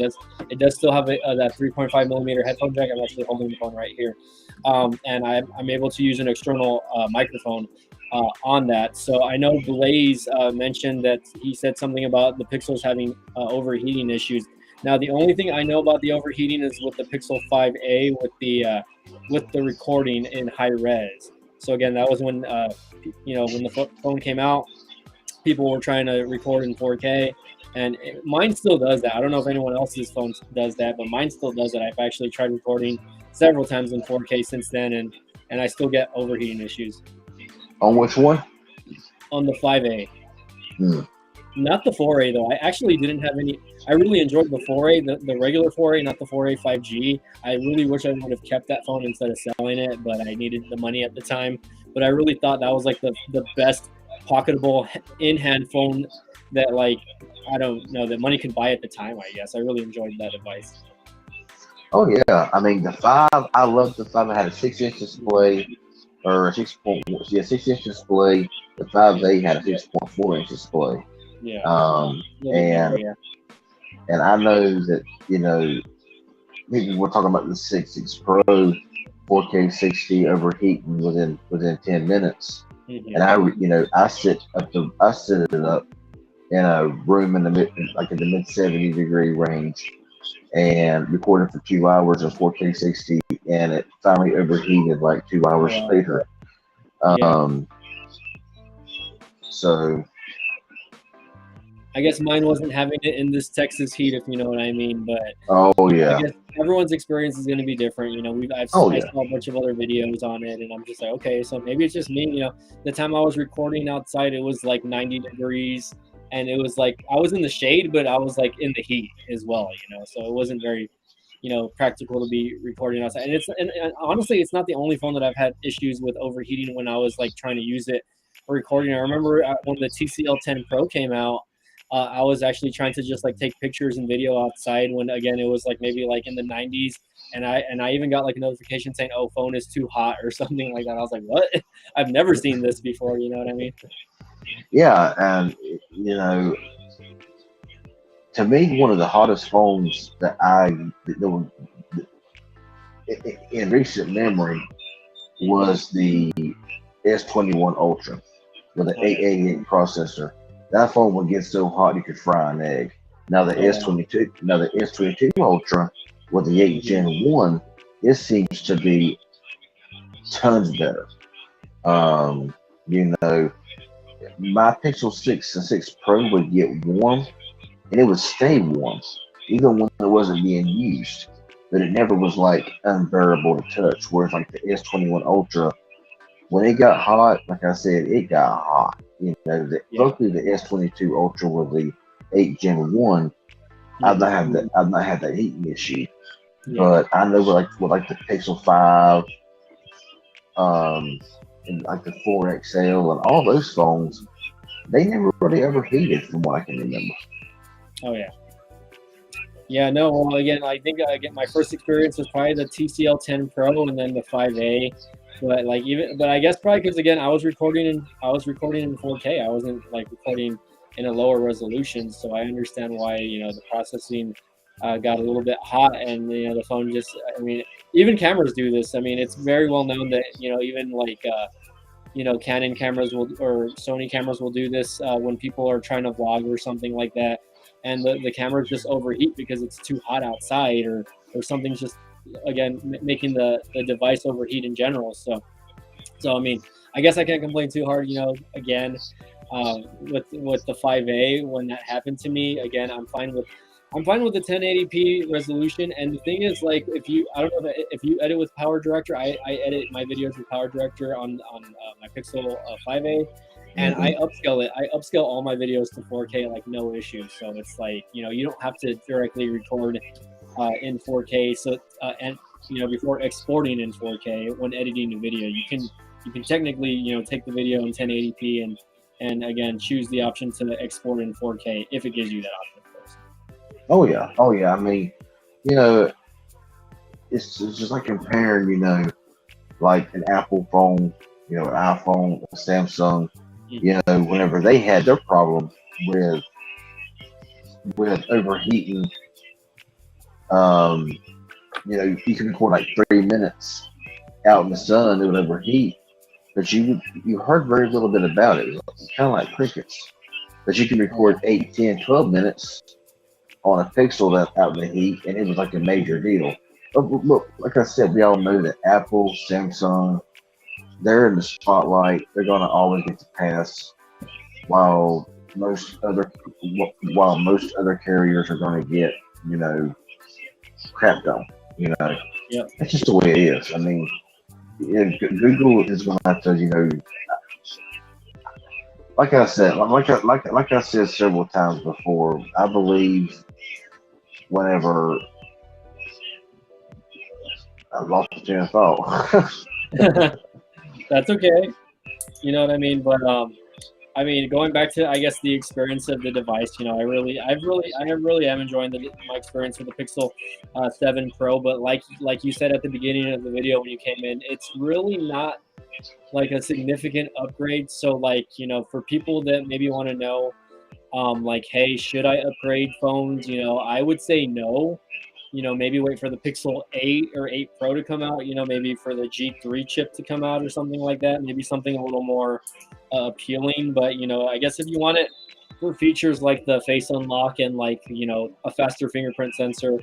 does still have that 3.5 millimeter headphone jack. I'm actually holding the phone right here, and I'm able to use an external microphone on that. So I know Blaze mentioned that he said something about the Pixels having overheating issues. Now the only thing I know about the overheating is with the Pixel 5A with the recording in high res. So again, that was when when the phone came out, people were trying to record in 4K. And mine still does that. I don't know if anyone else's phone does that, but mine still does it. I've actually tried recording several times in 4K since then, and I still get overheating issues. On which one? On the 5A. Not the 4A, though. I actually didn't have any. I really enjoyed the 4A, the regular 4A, not the 4A 5G. I really wish I would have kept that phone instead of selling it, but I needed the money at the time. But I really thought that was like the best pocketable in-hand phone that, like, I don't know, that money could buy at the time, I guess. I really enjoyed that device. Oh, yeah. I mean, the 5, I loved the 5. It had a 6-inch display, or a 6-inch display. The 5A had a 6.4-inch display. Yeah. And I know that, maybe we're talking about the 6 Pro 4K 60 overheating within 10 minutes. And I set it up in a room in the mid 70-degree range, and recorded for 2 hours of 4K 60, and it finally overheated like 2 hours later. So I guess mine wasn't having it in this Texas heat, if you know what I mean. But I guess everyone's experience is going to be different. I saw a bunch of other videos on it, and I'm just like, okay, so maybe it's just me. The time I was recording outside, it was like 90 degrees, and it was like I was in the shade, but I was like in the heat as well. So it wasn't very, practical to be recording outside. And honestly, it's not the only phone that I've had issues with overheating when I was like trying to use it for recording. I remember when the TCL 10 Pro came out. I was actually trying to just like take pictures and video outside when, again, it was like maybe like in the 90s, and I even got like a notification saying, "Oh, phone is too hot" or something like that. I was like, "What? I've never seen this before." You know what I mean? Yeah, and to me, one of the hottest phones that in recent memory was the S21 Ultra with an 888 processor. That phone would get so hot you could fry an egg. Now the S22 Ultra with the 8 Gen 1, it seems to be tons better. My Pixel 6 and 6 Pro would get warm, and it would stay warm even when it wasn't being used. But it never was like unbearable to touch. Whereas like the S21 Ultra, when it got hot, like I said, it got hot. Luckily the S22 Ultra with the 8 Gen 1, I've not had that heating issue. But I know with like the Pixel 5, and like the 4XL and all those phones, they never really ever heated from what I can remember. Oh yeah. Yeah, no, well, again, I think my first experience was probably the TCL 10 Pro and then the 5A. But I guess probably because, again, I was recording in 4K. I wasn't like recording in a lower resolution, so I understand why the processing got a little bit hot, and the phone just. I mean, even cameras do this. I mean, it's very well known that even like Canon cameras or Sony cameras will do this when people are trying to vlog or something like that, and the cameras just overheat because it's too hot outside or something's just, again, making the device overheat in general. So I mean, I guess I can't complain too hard. Again, with the 5A, when that happened to me, again, I'm fine with I'm fine with the 1080p resolution, and the thing is, like, I don't know if you edit with Power Director. I edit my videos with Power Director on my Pixel 5a, and Mhm. I upscale it. I upscale all my videos to 4K, like no issue. So it's like, you don't have to directly record in 4K. So and before exporting in 4K when editing a video, you can technically take the video in 1080p and again choose the option to export in 4K if it gives you that option, of course. Oh yeah, oh yeah. I mean, you know, it's just like comparing, like an Apple phone, an iPhone, a Samsung. Whenever they had their problem with overheating, um, you can record like 3 minutes out in the sun, it would overheat, but you heard very little bit about it. It's kind of like crickets. But you can record 8, 10, 12 minutes on a pixel that out in the heat, and it was like a major deal. But look, like I said, we all know that Apple, Samsung, they're in the spotlight. They're going to always get the pass, while most other carriers are going to get crapped on. Yep. That's just the way it is. I mean, Google is going to have to, like I said, like I said several times before. I believe whenever I lost the train of thought. That's okay. You know what I mean? But I mean, going back to, I guess, the experience of the device, I really am enjoying my experience with the Pixel 7 Pro. But like you said at the beginning of the video when you came in, it's really not like a significant upgrade. So like, for people that maybe want to know, like, hey, should I upgrade phones? I would say no. Maybe wait for the Pixel 8 or 8 Pro to come out, maybe for the G3 chip to come out or something like that. Maybe something a little more appealing. But, I guess if you want it for features like the face unlock and like, a faster fingerprint sensor,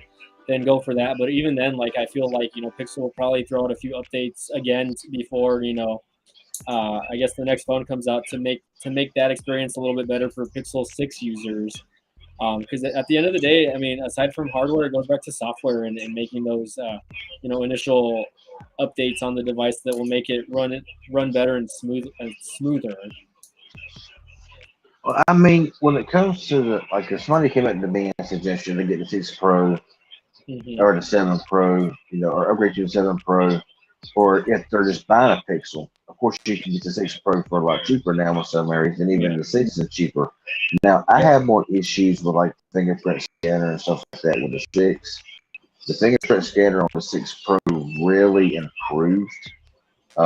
then go for that. But even then, like, I feel like, Pixel will probably throw out a few updates again before, I guess the next phone comes out to make that experience a little bit better for Pixel 6 users. Because at the end of the day, I mean, aside from hardware, it goes back to software and making those, initial updates on the device that will make it run better and smoother. Well, I mean, when it comes to if somebody came up to me and suggested to get the 6 Pro Mm-hmm. or the 7 Pro, or upgrade to the 7 Pro, or if they're just buying a Pixel, of course you can get the 6 Pro for a lot cheaper now in some areas, and even Yeah. the 6 is cheaper. Now, I have more issues with like fingerprint scanner and stuff like that with the 6. The fingerprint scanner on the 6 Pro really improved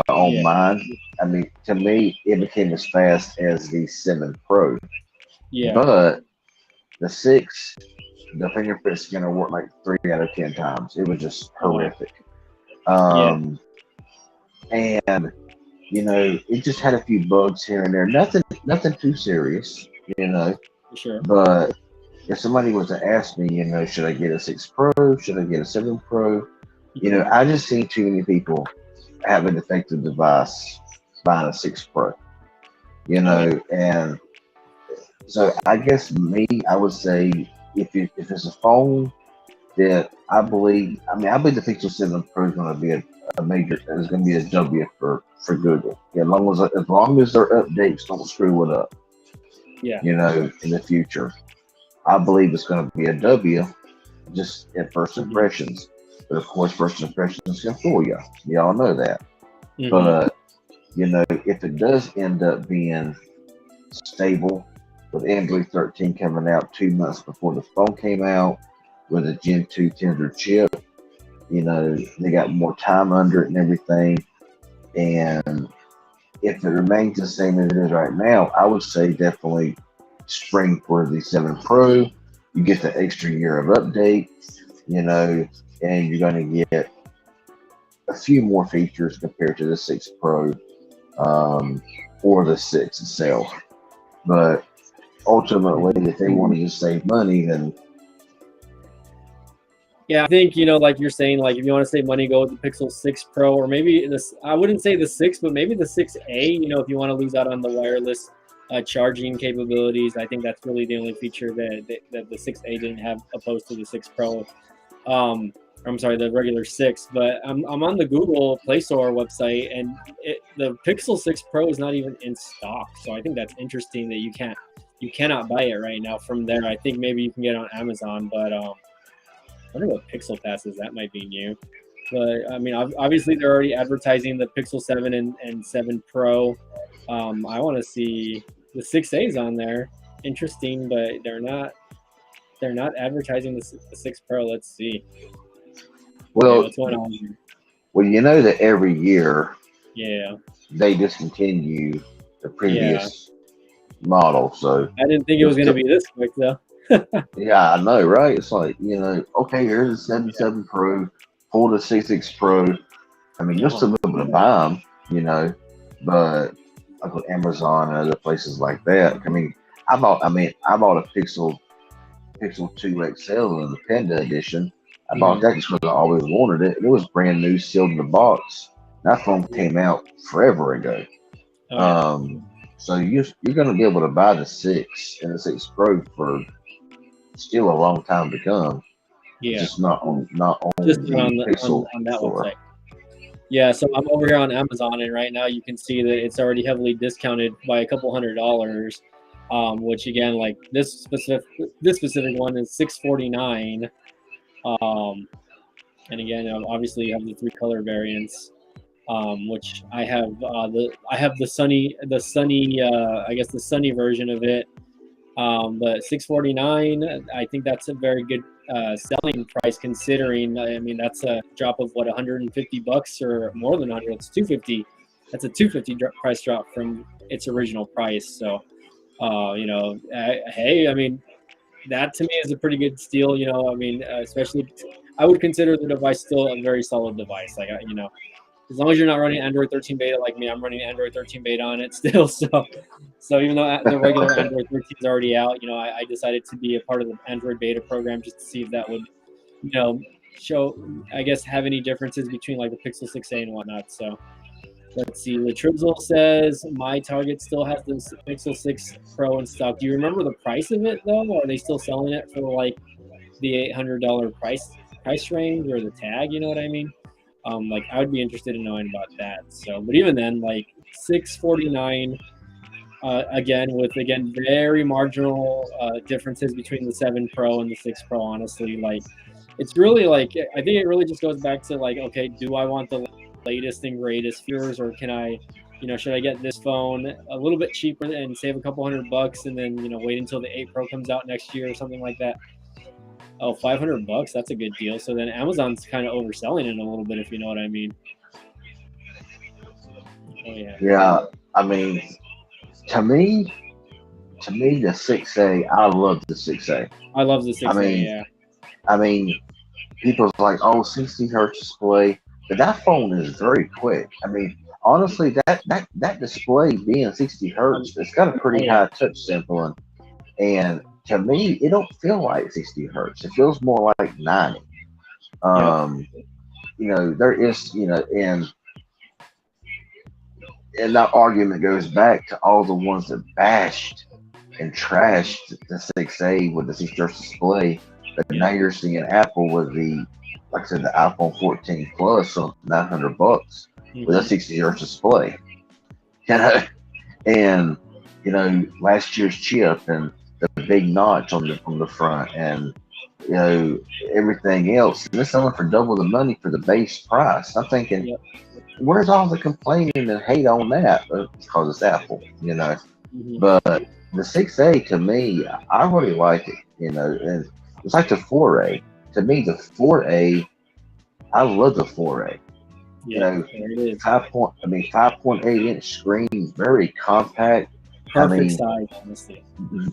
on Yeah. mine. I mean, to me, it became as fast as the 7 Pro. Yeah. But the 6, the fingerprint scanner worked like 3 out of 10 times. It was just horrific. Yeah. And it just had a few bugs here and there. Nothing too serious, For sure. But if somebody was to ask me, should I get a 6 Pro? Should I get a 7 Pro? I just see too many people have an defective device buying a 6 Pro. And so I guess I would say if it's a phone that I believe the Pixel 7 Pro is going to be a major, is going to be a W for Google. As long as their updates don't screw it up. Yeah. In the future, I believe it's going to be a W, just at first impressions. But of course, first impressions can fool you. Y'all know that. Mm-hmm. But if it does end up being stable, with Android 13 coming out 2 months before the phone came out, with a Gen 2 tender chip, they got more time under it and everything. And if it remains the same as it is right now, I would say definitely spring for the 7 Pro. You get the extra year of update, and you're going to get a few more features compared to the 6 Pro, or the 6 itself. But ultimately, if they want to just save money, then yeah, I think, like you're saying, like if you want to save money, go with the Pixel 6 Pro, or maybe I wouldn't say the 6, but maybe the 6A, if you want to lose out on the wireless charging capabilities. I think that's really the only feature that the 6A didn't have opposed to the 6 Pro. I'm sorry, the regular 6. But I'm on the Google Play Store website, and the Pixel 6 Pro is not even in stock. So I think that's interesting that you cannot buy it right now from there. I think maybe you can get it on Amazon, but I wonder what Pixel Pass is. That might be new. But I mean, obviously they're already advertising the Pixel 7 and 7 Pro. I want to see the 6A's on there. Interesting, but they're not advertising the 6 Pro. Let's see. Well, what's going on here? Well, you know that every year Yeah. they discontinue the previous model. So I didn't think it was going to be this quick, though. yeah, I know, right? It's like, okay, here's the 7 Pro, pull the 6 Pro. I mean, you're still able to buy them, but like with Amazon and other places like that. I mean, I bought a Pixel 2 XL in the Panda edition. I bought that just because I always wanted it. It was brand new, sealed in the box. That phone came out forever ago. So you're going to be able to buy the 6 and the 6 Pro for still a long time to come. Yeah, just not on Pixel on that store. Website. Yeah, so I'm over here on Amazon, and right now you can see that it's already heavily discounted by a couple $100. Which again, like this specific one is $649. And again, obviously you have the 3 color variants, which I have the sunny I guess the sunny version of it. But $649, I think that's a very good selling price, considering, I mean, that's a drop of what, $150 or more than 100. It's $250. That's a $250 price drop from its original price. So, hey, I mean, that to me is a pretty good steal. I mean, especially, I would consider the device still a very solid device. Like, as long as you're not running Android 13 beta like me, I'm running Android 13 beta on it still. So even though the regular Android 13 is already out, I decided to be a part of the Android beta program just to see if that would, show, I guess, have any differences between like the Pixel 6a and whatnot. So let's see. The Trizzle says my Target still has the Pixel 6 Pro in stock. Do you remember the price of it though? Are they still selling it for like the $800 price range or the tag? You know what I mean? Like I would be interested in knowing about that. So, but even then, like $649, again with very marginal differences between the 7 Pro and the 6 Pro. Honestly, like it's really like I think it really just goes back to like, okay, do I want the latest and greatest features, or can I, should I get this phone a little bit cheaper and save a couple $100 and then wait until the 8 Pro comes out next year or something like that? Oh, $500, that's a good deal. So then Amazon's kind of overselling it a little bit, if you know what I mean. Oh yeah. Yeah, I mean, to me, the 6A, I love the 6A. I love the 6A. I mean, people's like, oh, 60 hertz display, but that phone is very quick. I mean, honestly, that display being 60 hertz, it's got a pretty high touch sampling, and to me, it don't feel like 60 hertz. It feels more like 90. There is, and that argument goes back to all the ones that bashed and trashed the 6A with the 60 hertz display. But now you're seeing Apple with like I said, the iPhone 14 Plus on $900 with a 60 hertz display. And last year's chip and the big notch on the front, and everything else. And they're selling for double the money for the base price. I'm thinking, where's all the complaining and hate on that? Because it's Apple, But the 6A, to me, I really like it, and it's like the 4A. To me, the 4A, I love the 4A. It is. 5.8 inch screen, very compact. Perfect size, honestly.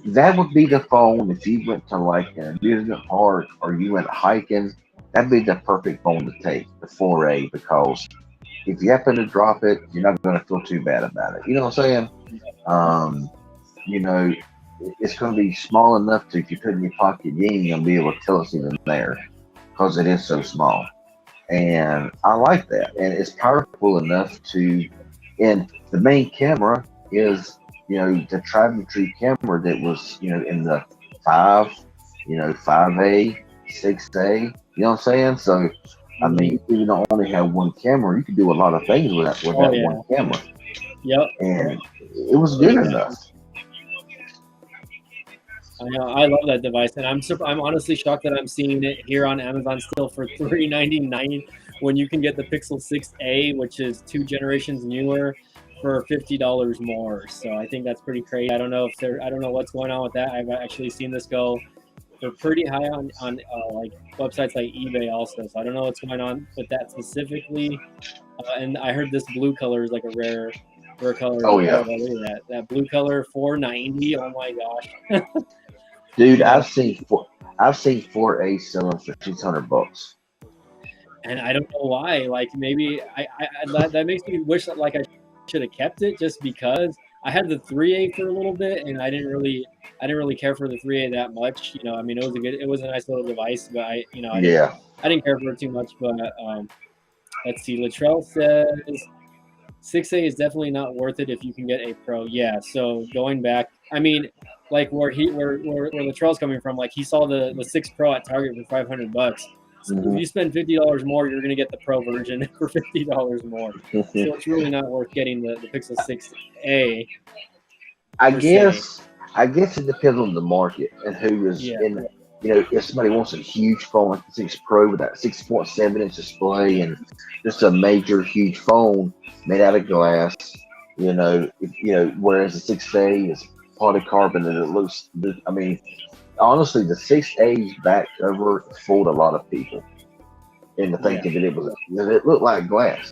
That would be the phone if you went to like an amusement park or you went hiking. That'd be the perfect phone to take, the 4A, because if you happen to drop it, you're not going to feel too bad about it. You know what I'm saying? It's going to be small enough to, if you put it in your pocket, you ain't going to be able to tell it's even there because it is so small. And I like that. And it's powerful enough to, and the main camera is, the tried and true camera that was, in the 5A, 6A, you know what I'm saying? So, I mean, even though I only have one camera, you could do a lot of things with that, Oh yeah. one camera. Yep. And it was good enough. I know. I love that device, and I'm honestly shocked that I'm seeing it here on Amazon still for $399 when you can get the Pixel 6a, which is 2 generations newer, for $50 more. So I think that's pretty crazy. I don't know what's going on with that. I've actually seen this go for pretty high on like websites like eBay also. So I don't know what's going on with that specifically. And I heard this blue color is like a rare color. Oh yeah. Look at that blue color, $490. Oh my gosh. Dude, Yeah. I've seen 4A selling for $600. And I don't know why. Like maybe that makes me wish that like I should have kept it, just because I had the 3A for a little bit and I didn't really care for the 3A that much. I mean, it was a nice little device, but I didn't care for it too much. But let's see. Latrell says 6A is definitely not worth it if you can get a Pro. Yeah. So going back, I mean, like where Latrell's coming from, like he saw the 6 Pro at Target for $500. So if you spend $50 more, you're gonna get the Pro version for $50 more. So it's really not worth getting the Pixel 6a. I guess it depends on the market and who is in. If somebody wants a huge phone like the 6 Pro with that 6.7-inch display and just a major huge phone made out of glass, whereas the 6A is polycarbonate and it looks. I mean, honestly, the 6A's back cover fooled a lot of people into thinking that it looked like glass.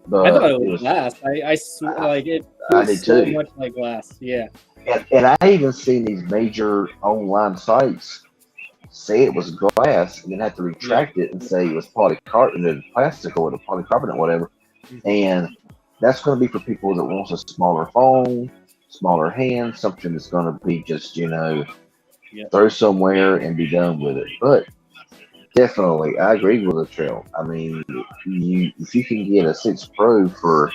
But I thought it was glass. I swear, like it feels so much like glass. Yeah. And I even seen these major online sites say it was glass and then have to retract it and say it was polycarbonate, plastic or the polycarbonate, whatever. And that's going to be for people that wants a smaller phone, smaller hand, something that's going to be just, throw somewhere and be done with it. But definitely, I agree with the trail. I mean, if you can get a 6 Pro for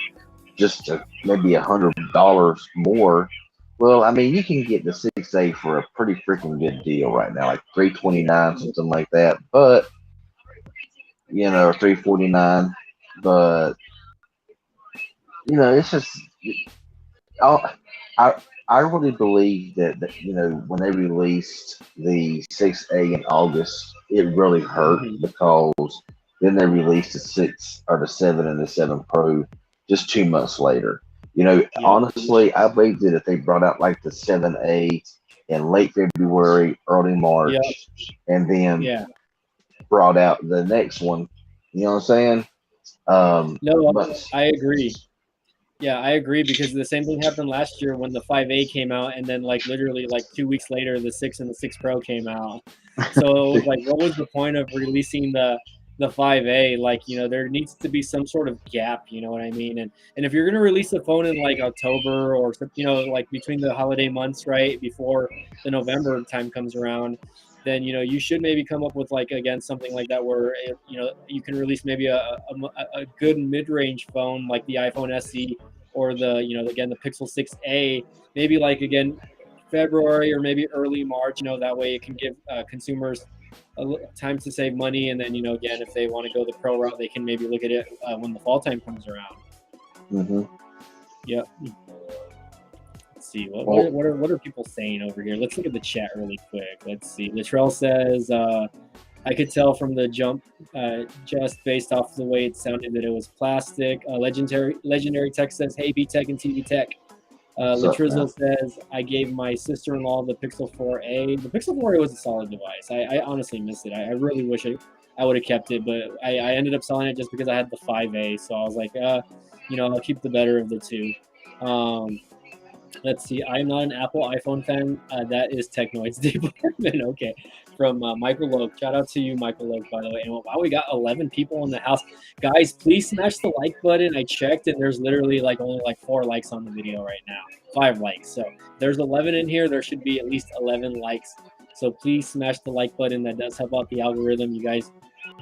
just maybe $100 more, well, I mean, you can get the 6A for a pretty freaking good deal right now, like $329, something like that. But or $349. But it's just I really believe that when they released the 6A in August, it really hurt because then they released the 6 or the 7 and the 7 Pro just 2 months later. Honestly, I believe that if they brought out like the 7A in late February, early March, and then brought out the next one, you know what I'm saying? I agree. Yeah, I agree, because the same thing happened last year when the 5A came out, and then like literally like 2 weeks later, the 6 and the 6 Pro came out. So it was like, what was the point of releasing the 5A? Like, there needs to be some sort of gap, you know what I mean? And if you're gonna release a phone in like October or like between the holiday months, right before the November time comes around, then you should maybe come up with like again something like that where you can release maybe a good mid-range phone like the iPhone SE or the again the Pixel 6a, maybe like again February or maybe early March. That way it can give consumers time to save money, and then again if they want to go the Pro route, they can maybe look at it when the fall time comes around. Yep. Let's see what are people saying over here. Let's look at the chat really quick. Let's see. Latrell says I could tell from the jump just based off the way it sounded that it was plastic. Legendary Tech says, hey B-Tech and TV Tech. Latrizzle says, I gave my sister-in-law the Pixel 4a. The Pixel 4a was a solid device. I honestly missed it. I really wish I would have kept it, but I ended up selling it just because I had the 5a. So I was like, I'll keep the better of the two. Let's see. I'm not an Apple iPhone fan. That is Technoid's department. Okay. From Michael Loke. Shout out to you, Michael Loke, by the way. And wow, we got 11 people in the house. Guys, please smash the like button. I checked, and there's literally only 4 likes on the video right now. 5 likes. So there's 11 in here. There should be at least 11 likes. So please smash the like button. That does help out the algorithm. You guys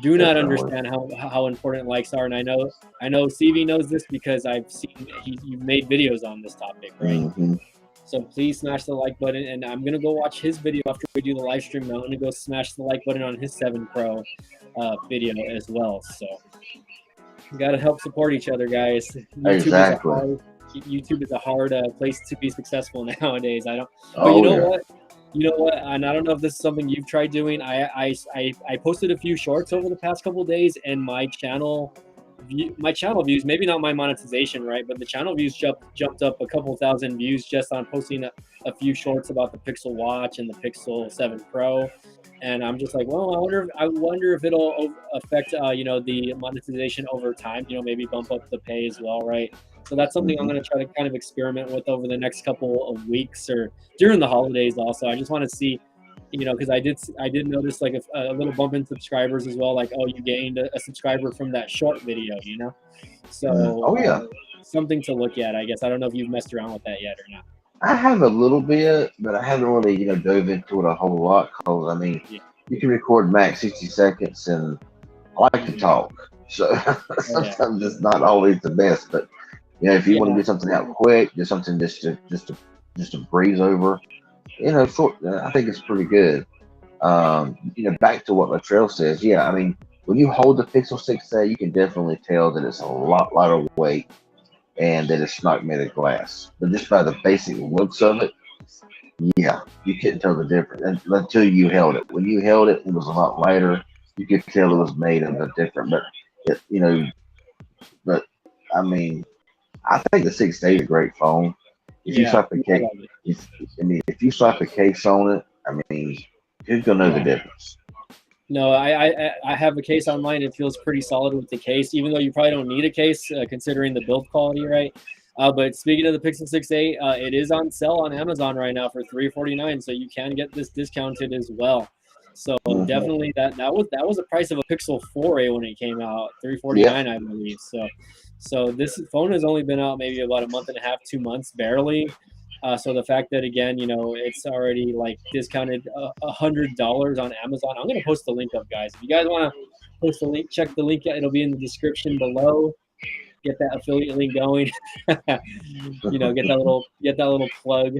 do not understand how important likes are, and I know CV knows this because I've seen you've made videos on this topic, right? So please smash the like button, and I'm gonna go watch his video after we do the live stream. I'm gonna go smash the like button on his 7 Pro video as well. So we gotta help support each other, guys. Exactly. YouTube is a hard place to be successful nowadays. I don't. But Oh you know yeah. what? You know what? And I don't know if this is something you've tried doing. I posted a few shorts over the past couple of days, and my channel views, maybe not my monetization, right? But the channel views jumped up a couple thousand views just on posting a few shorts about the Pixel Watch and the Pixel 7 Pro. And I'm just like, well, I wonder if it'll affect the monetization over time. Maybe bump up the pay as well, right? So that's something I'm going to try to kind of experiment with over the next couple of weeks or during the holidays. Also, I just want to see, because I did notice like a little bump in subscribers as well. Like, oh, you gained a subscriber from that short video, So Oh yeah. Something to look at, I guess. I don't know if you've messed around with that yet or not. I have a little bit, but I haven't really, dove into it a whole lot. Cause I mean, Yeah. you can record max 60 seconds, and I like to talk, so sometimes it's not always the best. But if you want to get something out quick, just something just to breeze over, I think it's pretty good. Back to what Latrell says, yeah, I mean, when you hold the Pixel 6a, you can definitely tell that it's a lot lighter weight and that it's not made of glass. But just by the basic looks of it, yeah, you couldn't tell the difference until you held it. When you held it, it was a lot lighter. You could tell it was made of a different, but I mean, I think the 6A is a great phone. If you slap a case, if you slap a case on it, I mean, who's gonna know the difference? No, I have a case on mine. It feels pretty solid with the case, even though you probably don't need a case considering the build quality, right? But speaking of the Pixel 6a, it is on sale on Amazon right now for $349, so you can get this discounted as well. So definitely that was the price of a Pixel 4a when it came out, $349, I believe. So this phone has only been out maybe about a month and a half, 2 months, barely. So the fact that again, it's already like discounted $100 on Amazon. I'm gonna post the link up, guys. If you guys want to post the link, check the link. It'll be in the description below. Get that affiliate link going. Get that little plug.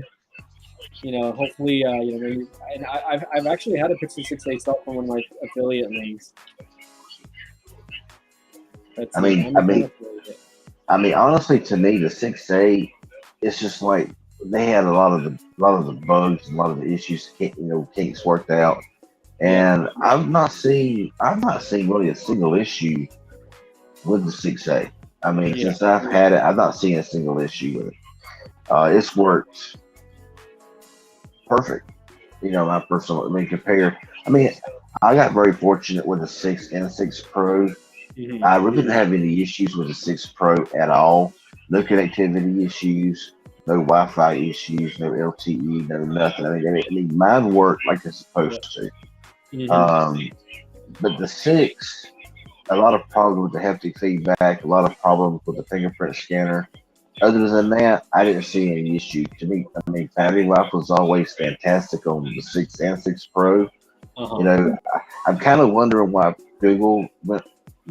Hopefully, maybe, and I've actually had a Pixel 6a sell from one of my affiliate links. I mean, honestly, to me, the 6A, it's just like they had a lot of the bugs, and a lot of the issues, kinks worked out, and I've not seen really a single issue with the 6A. I mean, since I've had it, I've not seen a single issue with it. It's worked perfect. My personal, I got very fortunate with the 6 and 6 Pro. I really didn't have any issues with the 6 Pro at all. No connectivity issues, no Wi-Fi issues, no LTE, no nothing. I mean, mine worked like it's supposed to. But the 6, a lot of problems with the haptic feedback, a lot of problems with the fingerprint scanner. Other than that, I didn't see any issue. To me, battery life was always fantastic on the 6 and 6 Pro. I'm kind of wondering why Google went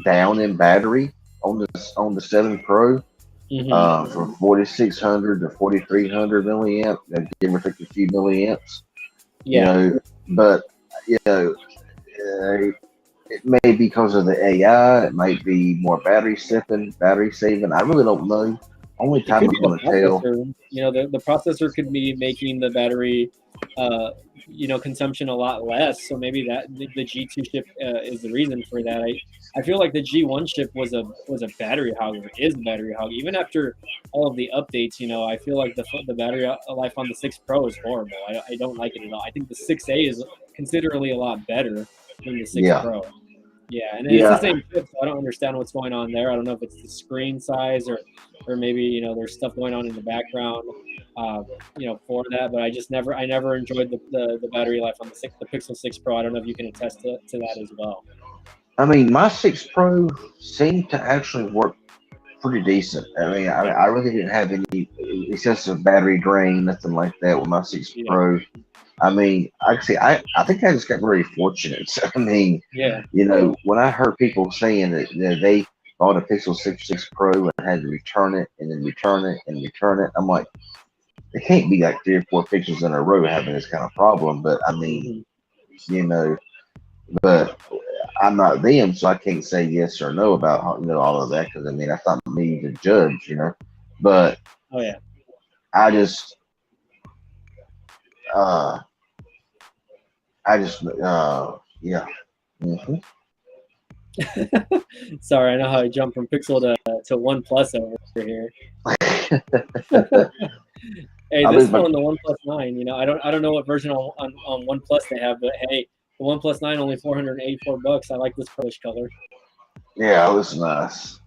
down in battery on the 7 Pro from 4600 to 4300 milliamp, give or take a few milliamps. But it may be because of the AI. It might be more battery saving. I really don't know. Only time is going to tell. The processor could be making the battery, consumption a lot less. So maybe that the G2 chip is the reason for that. I feel like the G1 chip was a battery hog, or is a battery hog. Even after all of the updates, I feel like the battery life on the 6 Pro is horrible. I don't like it at all. I think the 6A is considerably a lot better than the 6 Pro. Yeah, and it's the same chip, so I don't understand what's going on there. I don't know if it's the screen size or maybe there's stuff going on in the background, for that. But I never enjoyed the battery life on the Pixel 6 Pro. I don't know if you can attest to that as well. I mean, my 6 Pro seemed to actually work pretty decent. I really didn't have any excessive battery drain, nothing like that with my 6 Pro. I think I just got very fortunate. When I heard people saying that they bought a Pixel 6 Pro and had to return it and then return it and return it, I'm like, it can't be like 3 or 4 pictures in a row having this kind of problem. But I mean, Hmm. you know, but I'm not them, so I can't say yes or no about all of that because I mean that's not me to judge. But Oh yeah. I just uh yeah. Hmm. Sorry, I know how I jumped from Pixel to OnePlus over here. Hey, I this lose my phone, the OnePlus 9, I don't know what version on OnePlus they have, but hey, the OnePlus 9 only $484. I like this purplish color. yeah, it was nice.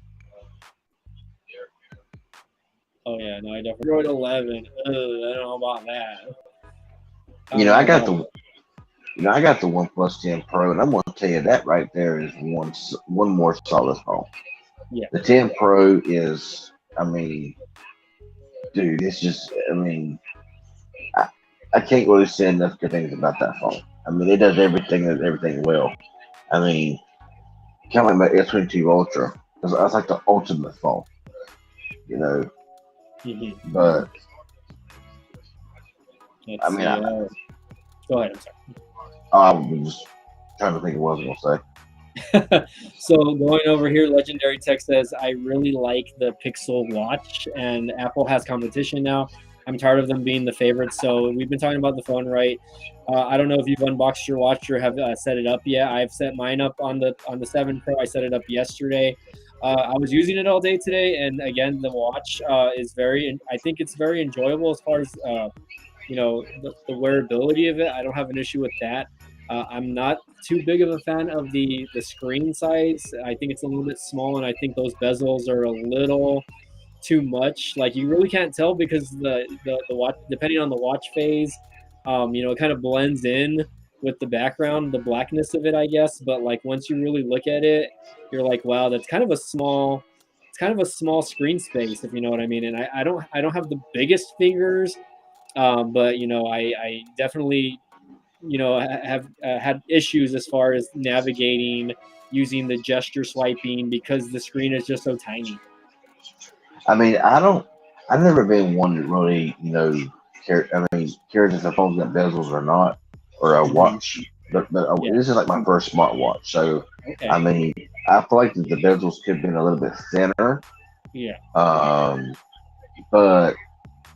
Oh yeah, no, I definitely Android 11. Ugh, I don't know about that. I You don't know, I know got about the I got the OnePlus 10 Pro, and I'm going to tell you that right there is one more solid phone. yeah. The 10 Pro is, I mean, dude, it's just, I mean, I, I can't really say enough good things about that phone. I mean, it does everything well. I mean, kind of like my S22 Ultra, because that's like the ultimate phone, you know. Hmm. But I Let's mean, see. Go ahead. I'm sorry. I was just trying to think of what I was going to say. So going over here, Legendary Tech says, I really like the Pixel Watch, and Apple has competition now. I'm tired of them being the favorite. So we've been talking about the phone, right? I don't know if you've unboxed your watch or have set it up yet. I've set mine up on the 7 Pro. I set it up yesterday. I was using it all day today, and again, the watch is I think it's very enjoyable as far as the wearability of it. I don't have an issue with that. I'm not too big of a fan of the screen size. I think it's a little bit small, and I think those bezels are a little too much. Like you really can't tell because the watch, depending on the watch phase, it kind of blends in with the background, the blackness of it, I guess. But like once you really look at it, you're like, wow, that's kind of a small. It's kind of a small screen space, if you know what I mean. And I don't have the biggest fingers, but I definitely have had issues as far as navigating using the gesture swiping because the screen is just so tiny. I mean, I've never been one that really, cares if the phone's got bezels or not, or a Hmm. watch. But Yeah. this is like my first smartwatch, so Okay. I mean, I feel like the bezels could have been a little bit thinner. Yeah. Um, but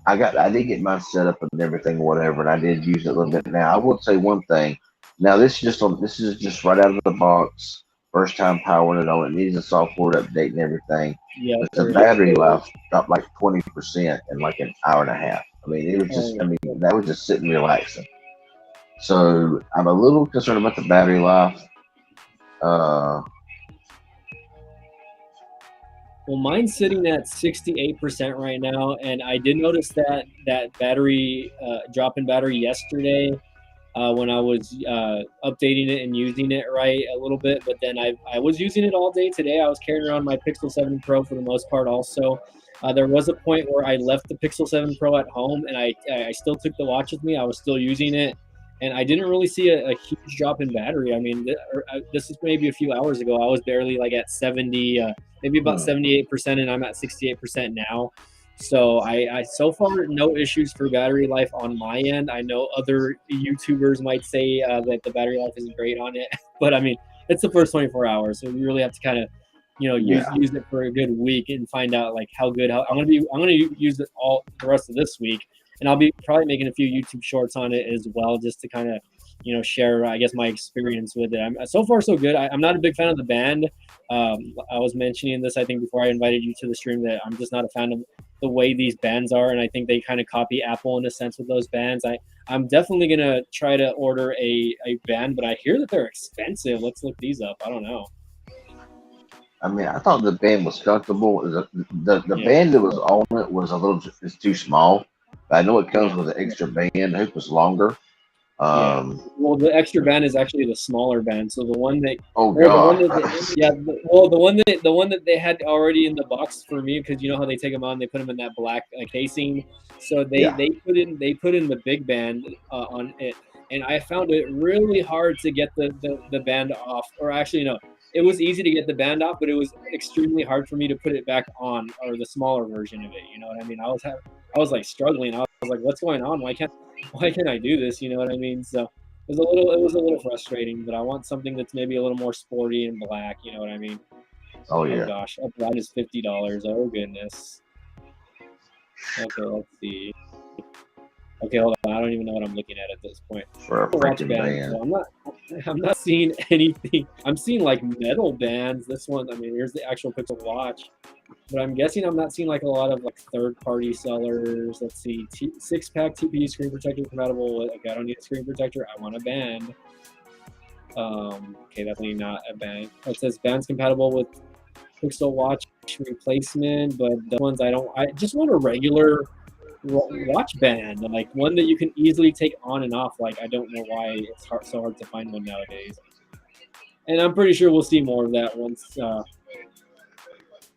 I did get mine set up and everything, whatever, and I did use it a little bit. Now, I will say one thing. Now, this is just right out of the box. First time powering it on. It needs a software update and everything. Yeah. But the For battery life dropped like 20% in like an hour and a half. I mean, it was oh just. I yeah. mean, that was just sitting relaxing. So I'm a little concerned about the battery life. Uh, Well, mine's sitting at 68% right now, and I did notice that battery drop in battery yesterday when I was updating it and using it right a little bit. But then I was using it all day today. I was carrying around my Pixel 7 Pro for the most part. Also, there was a point where I left the Pixel 7 Pro at home, and I still took the watch with me. I was still using it, and I didn't really see a huge drop in battery. I mean, this is maybe a few hours ago. I was barely like at 70, maybe about hmm. 78%, and I'm at 68% now. So I so far no issues for battery life on my end. I know other YouTubers might say that the battery life isn't great on it, but I mean it's the first 24 hours, so we really have to kind of use Yeah. use it for a good week and find out like how good. I'm gonna use it all the rest of this week, and I'll be probably making a few YouTube shorts on it as well, just to kind of share I guess my experience with it. I'm so far so good. I'm not a big fan of the band. I was mentioning this I think before I invited you to the stream that I'm just not a fan of the way these bands are, and I think they kind of copy Apple in a sense with those bands. I'm definitely gonna try to order a band, but I hear that they're expensive. Let's look these up. I don't know. I mean, I thought the band was comfortable. The Yeah, band that was on it was is too small. But I know it comes yeah, with an extra band. I hope it's longer. yeah. Um, Well, the extra band is actually the smaller band. So the one that, oh well, the one God. that, yeah, well, the one that they had already in the box for me, because you know how they take them on, they put them in that black casing. So they Yeah. they put in the big band on it, and I found it really hard to get the band off. Or actually, no, it was easy to get the band off, but it was extremely hard for me to put it back on, or the smaller version of it. You know what I mean? I was like struggling. I was like, what's going on? Why can't I do this? You know what I mean? So it was a little frustrating, but I want something that's maybe a little more sporty and black. You know what I mean? Oh Oh yeah, gosh, a blind is $50. Oh goodness. Okay, let's see. Okay, hold on. I don't even know what I'm looking at this point. for a Watch freaking bands. band. So I'm not seeing anything. I'm seeing like metal bands. This one, I mean, here's the actual Pixel Watch. But I'm guessing I'm not seeing like a lot of like third-party sellers. Let's see, six-pack TPU screen protector compatible with. Okay, I don't need a screen protector. I want a band. Okay, definitely not a band. It says bands compatible with Pixel Watch replacement, but the ones I don't. I just want a regular watch band, like one that you can easily take on and off. Like I don't know why it's so hard to find one nowadays. And I'm pretty sure we'll see more of that once the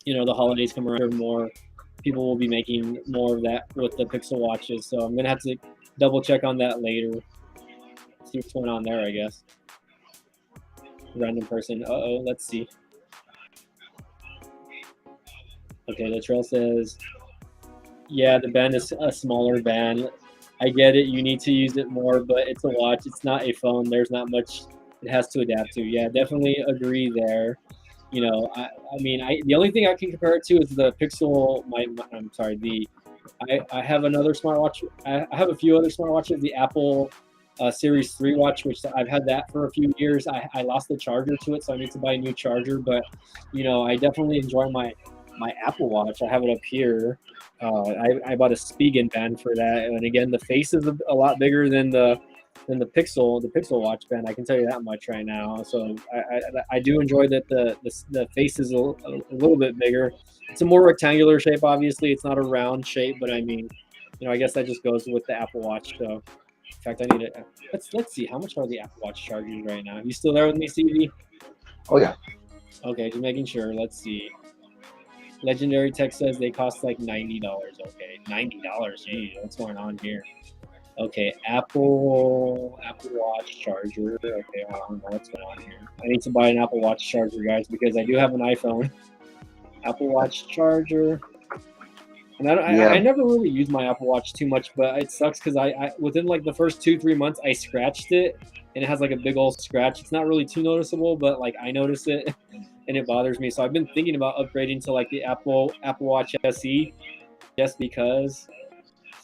holidays come around. More people will be making more of that with the Pixel watches. So I'm gonna have to double check on that later. See what's going on there, I guess. Random person. Let's see. Okay, the trail says, yeah, the band is a smaller band. I get it. You need to use it more, but it's a watch. It's not a phone. There's not much it has to adapt to. Yeah, definitely agree there. I mean, the only thing I can compare it to is the Pixel. I'm sorry. I have another smartwatch. I have a few other smartwatches. The Apple Series 3 watch, which I've had that for a few years. I lost the charger to it, so I need to buy a new charger. But I definitely enjoy my Apple Watch. I have it up here. I bought a Spigen band for that, and again, the face is a lot bigger than the Pixel Watch band. I can tell you that much right now. So I do enjoy that the face is a little bit bigger. It's a more rectangular shape. Obviously, it's not a round shape, but I mean, I guess that just goes with the Apple Watch. So, in fact, I need it. Let's see how much are the Apple Watch chargers right now. You still there with me, CV? Oh yeah. Okay, just making sure. Let's see. Legendary Tech says they cost like $90. Okay, $90. Gee, what's going on here? Okay, Apple Watch charger. Okay, I don't know what's going on here. I need to buy an Apple Watch charger, guys, because I do have an iPhone. Apple Watch charger. And I never really use my Apple Watch too much, but it sucks because I within like the first 2-3 months I scratched it, and it has like a big old scratch. It's not really too noticeable, but like I notice it, and it bothers me. So I've been thinking about upgrading to like the Apple Watch SE, just because.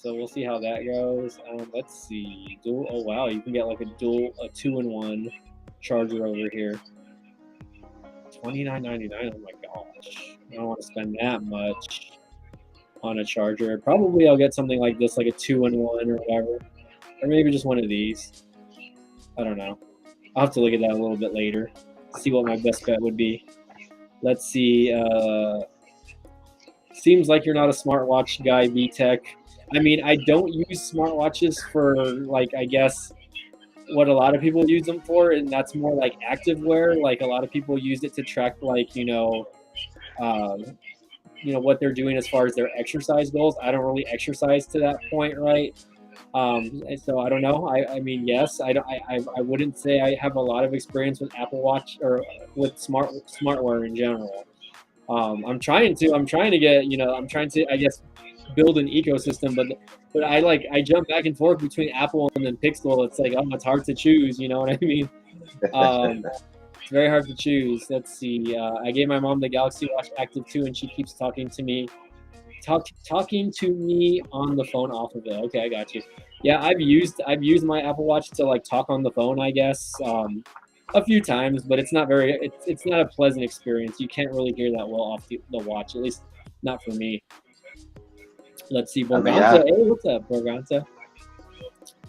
So we'll see how that goes. Let's see. Oh wow, you can get like a 2-in-1 charger over here. $29.99. Oh my gosh, I don't want to spend that much on a charger. Probably I'll get something like this, like a 2-in-1 or whatever, or maybe just one of these. I don't know. I'll have to look at that a little bit later. See what my best bet would be. Let's see. Seems like you're not a smartwatch guy, VTech. I mean, I don't use smartwatches for, like, I guess what a lot of people use them for, and that's more like active wear. Like a lot of people use it to track, like, what they're doing as far as their exercise goals. I don't really exercise to that point, right? So I don't know. I mean, yes, I wouldn't say I have a lot of experience with Apple Watch or with smartwear in general. I'm trying to get, I'm trying to, I guess, build an ecosystem, but I jump back and forth between Apple and then Pixel. It's like, it's hard to choose, you know what I mean? It's very hard to choose. Let's see. I gave my mom the Galaxy Watch Active 2, and she keeps talking to me on the phone off of it. Okay, I got you. Yeah, I've used my Apple Watch to like talk on the phone, I guess, a few times, but it's not a pleasant experience. You can't really hear that well off the watch, at least not for me. Let's see, Borganta. Hey, what's up, Borganta?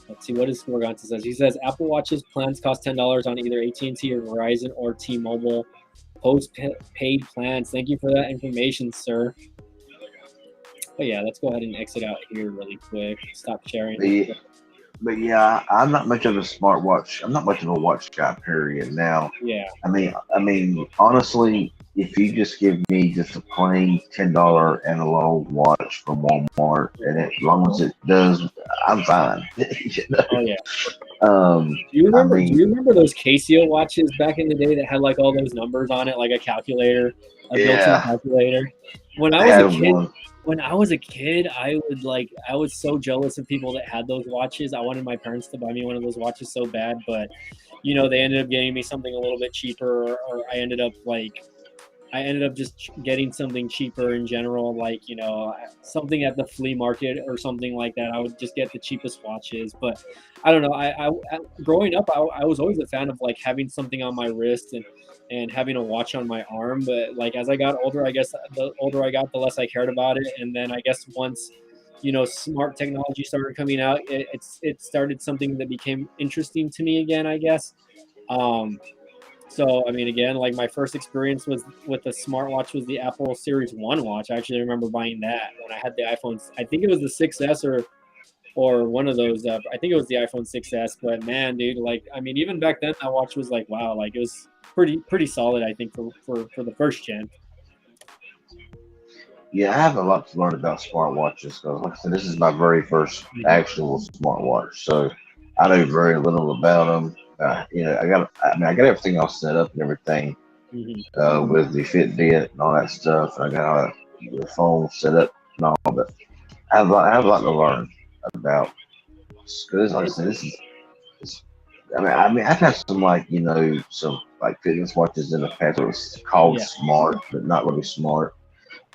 Let's see, what does Borganta says? He says Apple Watches plans cost $10 on either AT&T or Verizon or T-Mobile post-paid plans. Thank you for that information, sir. But yeah, let's go ahead and exit out here really quick. Stop sharing. But yeah, I'm not much of a smartwatch. I'm not much of a watch guy, period. Now, yeah. I mean, honestly, if you just give me just a plain $10 analog watch from Walmart, and as long as it does, I'm fine. Oh yeah. Do you remember those Casio watches back in the day that had like all those numbers on it, like a calculator, built-in calculator? When I was a kid, when I was a kid, I was so jealous of people that had those watches. I wanted my parents to buy me one of those watches so bad, but they ended up getting me something a little bit cheaper, or I ended up just getting something cheaper in general, like something at the flea market or something like that. I would just get the cheapest watches, but I don't know. Growing up, I was always a fan of like having something on my wrist and having a watch on my arm. But like as I got older, I guess the older I got, the less I cared about it. And then I guess once smart technology started coming out, it started something that became interesting to me again, I guess. Um, so I mean, again, like my first experience was with the smartwatch was the Apple Series One watch. I actually remember buying that when I had the iPhone. I think it was the 6S or one of those. I think it was the iPhone 6S. But man, dude, like I mean, even back then, that watch was like wow, like it was pretty solid. I think for the first gen. Yeah, I have a lot to learn about smartwatches because, like I said, this is my very first actual smartwatch, so I know very little about them. I got everything all set up and everything Hmm. with the Fitbit and all that stuff. And I got all the phone set up and all, but I have a lot to learn about. Because, like I said, this is. It's, I've had some some like fitness watches in the past that was called Yeah. smart, but not really smart.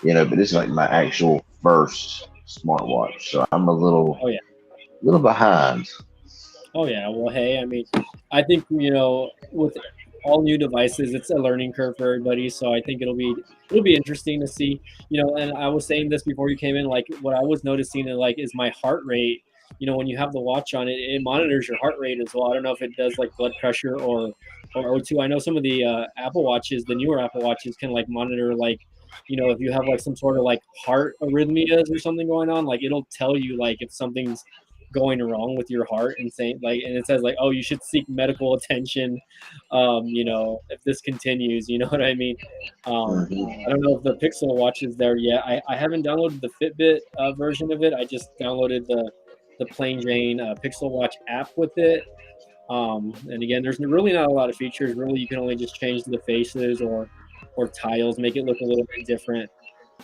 But this is like my actual first smartwatch, so I'm Oh yeah. a little behind. Oh yeah. Well, hey, I mean, I think with all new devices, it's a learning curve for everybody. So I think it'll be interesting to see. And I was saying this before you came in, like what I was noticing, like, is my heart rate. When you have the watch on it, it monitors your heart rate as well. I don't know if it does like blood pressure or O2. I know some of the Apple watches, the newer Apple watches, can like monitor like. If you have like some sort of like heart arrhythmias or something going on, like it'll tell you like if something's going wrong with your heart and saying like, and it says like, oh, you should seek medical attention, if this continues, you know what I mean. I Hmm. don't know if the Pixel watch is there yet. I haven't downloaded the Fitbit version of it. I just downloaded the plain Jane Pixel watch app with it. And again, there's really not a lot of features. Really, you can only just change the faces or tiles, make it look a little bit different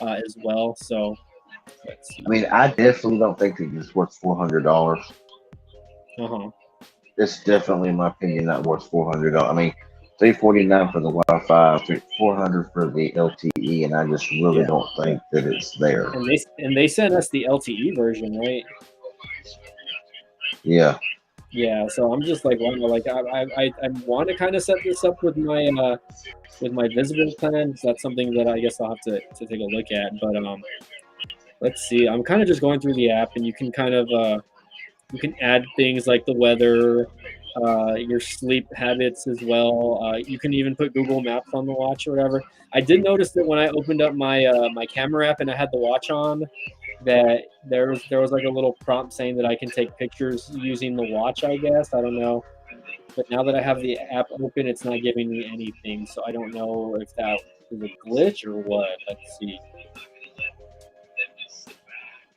as well. So let's see. I definitely don't think it's worth $400. Uh-huh. It's definitely, in my opinion, not worth $400. 349 for the Wi-Fi, 400 for the LTE, and I just really Yeah. don't think that it's there. And they sent us the LTE version, right? Yeah. Yeah, so I'm just like, wow, like I want to kind of set this up with my visible plan. 'Cause that's something that I guess I'll have to take a look at. But let's see. I'm kind of just going through the app, and you can kind of you can add things like the weather, your sleep habits as well. You can even put Google Maps on the watch or whatever. I did notice that when I opened up my camera app and I had the watch on, that there was like a little prompt saying that I can take pictures using the watch, I guess. I don't know. But now that I have the app open, it's not giving me anything. So I don't know if that is a glitch or what. Let's see.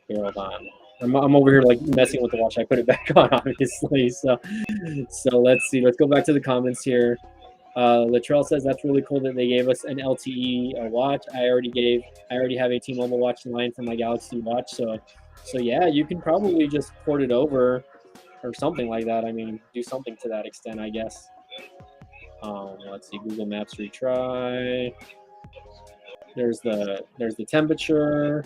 Here, hold on. I'm over here like messing with the watch. I put it back on, obviously. So let's see. Let's go back to the comments here. Latrell says that's really cool that they gave us an LTE watch. I already have a T-Mobile watch line for my Galaxy Watch, so yeah, you can probably just port it over or something like that. I mean, do something to that extent, I guess. Let's see, Google Maps retry. There's the temperature.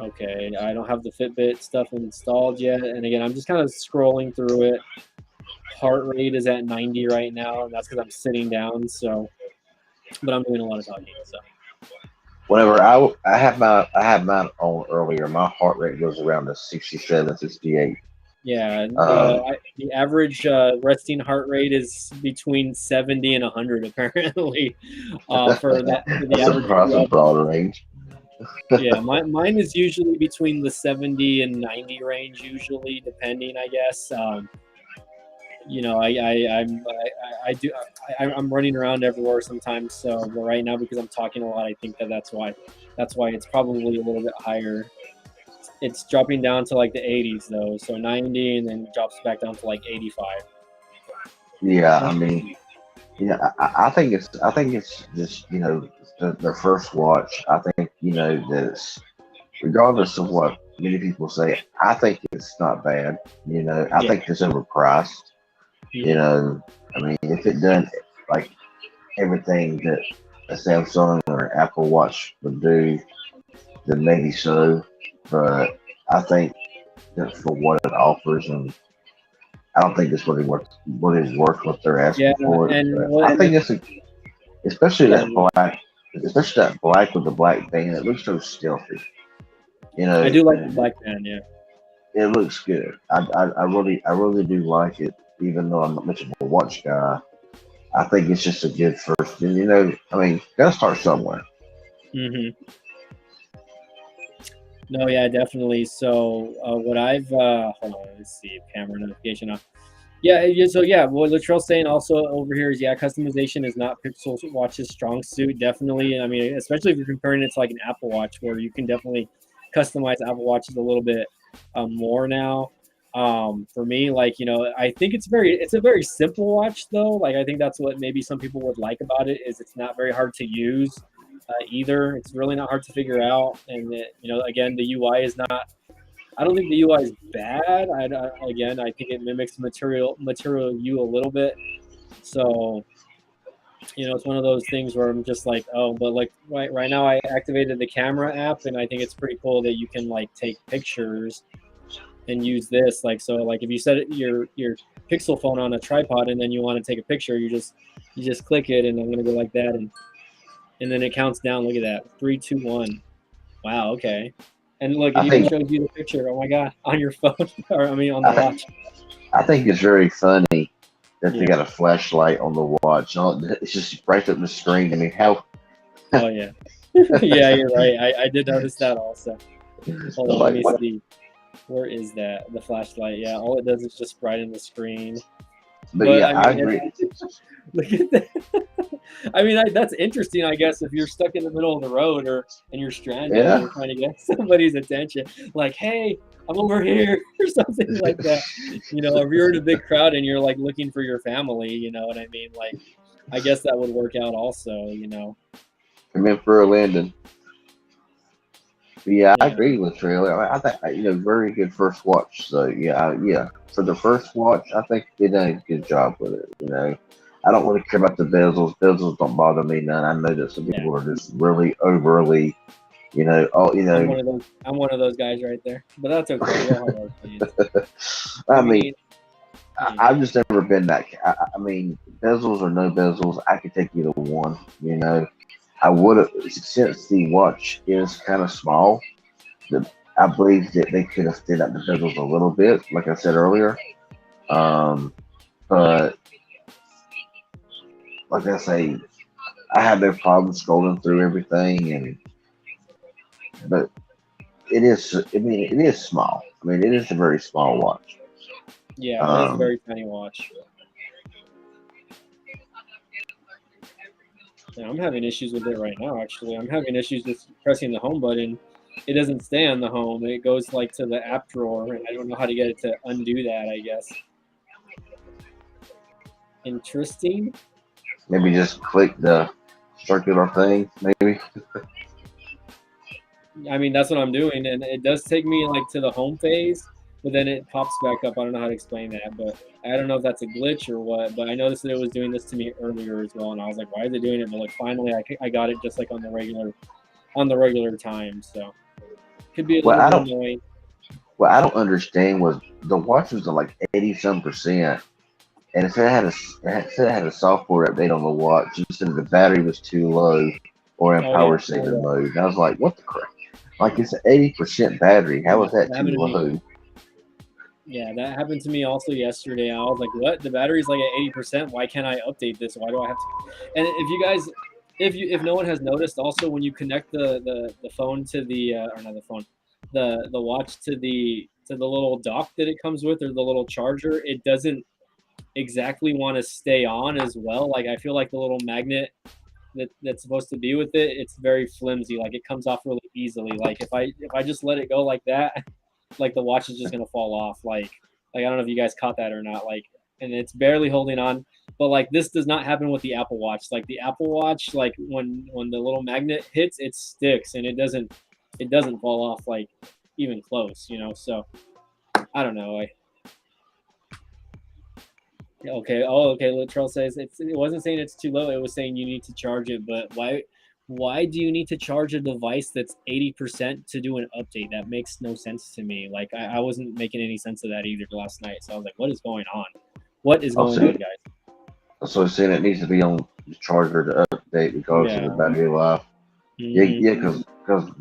Okay, I don't have the Fitbit stuff installed yet, and again, I'm just kind of scrolling through it. Heart rate is at 90 right now, and that's because I'm sitting down. So, but I'm doing a lot of talking. So, Whenever I had mine on earlier, my heart rate goes around to 67, 68. yeah, Um, the average resting heart rate is between 70 and 100 apparently, for the that's a average that's a rep. broad range. Yeah, mine is usually between the 70 and 90 range, usually depending, I guess. I'm running around everywhere sometimes. So, but right now because I'm talking a lot, I think that's why it's probably a little bit higher. It's dropping down to like the 80s though, so 90 and then drops back down to like 85. Yeah, Let's see. Yeah, I think it's just their first watch. I think that it's, regardless of what many people say, I think it's not bad. I Yeah. think it's overpriced. You Mhm. know, I mean, if it done like everything that a Samsung or an Apple Watch would do, then maybe so. But I think that for what it offers, and I don't think it's what they're Yeah, asking for it. and But what? I think it's especially Yeah, that black with the black band. It looks so stealthy. I do like the And black man. Yeah. it looks good. I really do like it, even though I'm not much of a watch guy. I think it's just a good first. And I mean, gotta start somewhere. Hmm. No, yeah, definitely. So, what I've hold on, let's see, camera notification on. Yeah, yeah. So yeah, what Latrell's saying also over here is yeah, customization is not Pixel Watch's strong suit. Definitely, I mean, especially if you're comparing it to like an Apple Watch, where you can definitely customize Apple Watches a little bit more now. For me, like I think it's a very simple watch though. Like I think that's what maybe some people would like about it is it's not very hard to use either. It's really not hard to figure out, and again, the UI is not. I don't think the UI is bad. Again, I think it mimics Material U a little bit. So it's one of those things where I'm just like, oh, but like right now, I activated the camera app, and I think it's pretty cool that you can like take pictures and use this. Like so, like if you set your Pixel phone on a tripod and then you want to take a picture, you just click it, and I'm gonna go like that, and then it counts down. Look at that, 3, 2, 1. Wow, okay. And look, it I even think shows you the picture. Oh my god, on your phone, or I mean, on the I think watch. I think it's very funny that they Yeah. got a flashlight on the watch. It's just right up the screen. I mean, how Oh yeah. Yeah, you're right. I did notice that also. Hold on, let like me what? see. Where is that? The flashlight. Yeah, all it does is just brighten the screen. But But yeah, I I mean, agree. look at that. I mean, that's interesting. I guess if you're stuck in the middle of the road and you're stranded and Yeah, you're trying to get somebody's attention, like, "Hey, I'm over here," or something like that. If you're in a big crowd and you're like looking for your family, you know what I mean? Like, I guess that would work out also. come in for a landing. But yeah, I Yeah. agree with Trailer. I think very good first watch. So yeah, for the first watch, I think they done a good job with it. I don't really care about the bezels. Bezels don't bother me none. I know that some Yeah. people are just really overly, oh, I'm one of those guys right there. But that's okay. We all have our opinions. I I mean, mean, yeah. I've just never been that. I mean, bezels or no bezels, I could take either one. I would have since the watch is kind of small. The, I believe that they could have thinned out the bezels a little bit, like I said earlier. Um, but like I say, I have no problem scrolling through everything, but it is. I mean, it is small. I mean, it is a very small watch. Yeah, it is a Um, very tiny watch. Yeah, I'm having issues with it right now, actually. I'm having issues just pressing the home button. It doesn't stay on the home. It goes like to the app drawer, and I don't know how to get it to undo that, I guess. Interesting. maybe just click the circular thing. Maybe. I mean, that's what I'm doing, and it does take me like to the home phase, but then it pops back up. I don't know how to explain that, but I don't know if that's a glitch or what. But I noticed that it was doing this to me earlier as well, and I was like, why is it doing it? But like finally, I got it just like on the regular time. So could be a Well, little I bit don't. annoying. What I don't understand was the watch was at like 80 some %, and it said it had a software update on the watch. It said the battery was too low or in Oh yeah, power no, saving mode. And I was like, what the crap? Like it's an 80% battery. How yeah, is that that too happened to me. low? Yeah, that happened to me also yesterday. I was like, "What? The battery's like at 80%. Why can't I update this? Why do I have to?" And if you guys, if no one has noticed, also when you connect the phone to the or not the phone, the watch to the little dock that it comes with or the little charger, it doesn't exactly want to stay on as well. Like I feel like the little magnet that's supposed to be with it, it's very flimsy. Like it comes off really easily. Like if I just let it go like that, like the watch is just gonna fall off. Like I don't know if you guys caught that or not. Like, and it's barely holding on. But like this does not happen with the Apple Watch. Like the Apple Watch, like when the little magnet hits, it sticks and it doesn't fall off like even close, you know. So I don't know. Okay. Oh, okay. Latrell says it wasn't saying it's too low. It was saying you need to charge it. But why do you need to charge a device that's 80% to do an update? That makes no sense to me. Like I wasn't making any sense of that either last night. So I was like, what is going on? What is going on, guys? So saying it needs to be on the charger to update because of the battery life. Yeah, because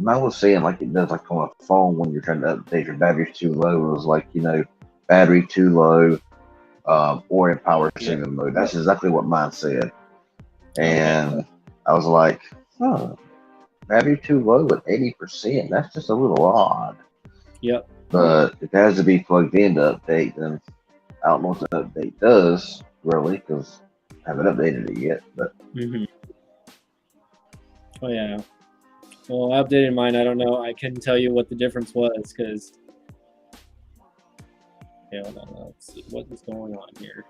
I was saying like it does like on a phone when you're trying to update your battery's too low. It was like battery too low, or in power saving mode. That's exactly what mine said, and I was like, huh, battery too low at 80%. That's just a little odd. Yep. But if it has to be plugged in to update, then I don't know what the update does really because I haven't updated it yet. But oh yeah. Well, I updated mine. I don't know. I couldn't tell you what the difference was because. Okay, hold on. Let's see what is going on here.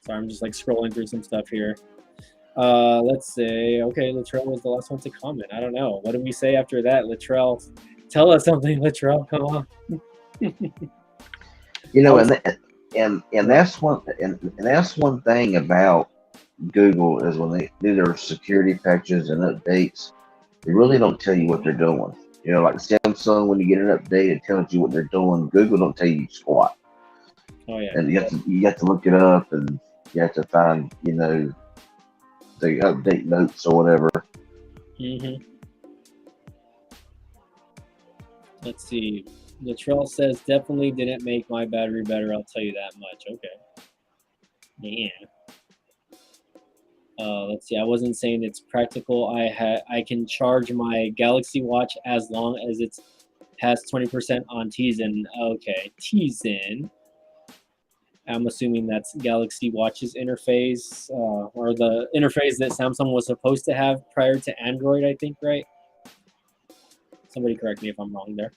Sorry, I'm just like scrolling through some stuff here. Let's say, okay, Latrell was the last one to comment. I don't know. What do we say after that? Latrell, tell us something, Latrell. Come on. And that's one thing about Google is when they do their security patches and updates, they really don't tell you what they're doing. Like Samsung, when you get an update, it tells you what they're doing. Google don't tell you squat. Oh yeah. And you have to look it up, and you have to find the update notes or whatever. Let's see. Latrell says definitely didn't make my battery better. I'll tell you that much. Okay. Yeah. Let's see. I wasn't saying it's practical. I can charge my Galaxy Watch as long as it has 20% on Tizen. Okay, Tizen. I'm assuming that's Galaxy Watch's interface, or the interface that Samsung was supposed to have prior to Android, I think, right? Somebody correct me if I'm wrong there.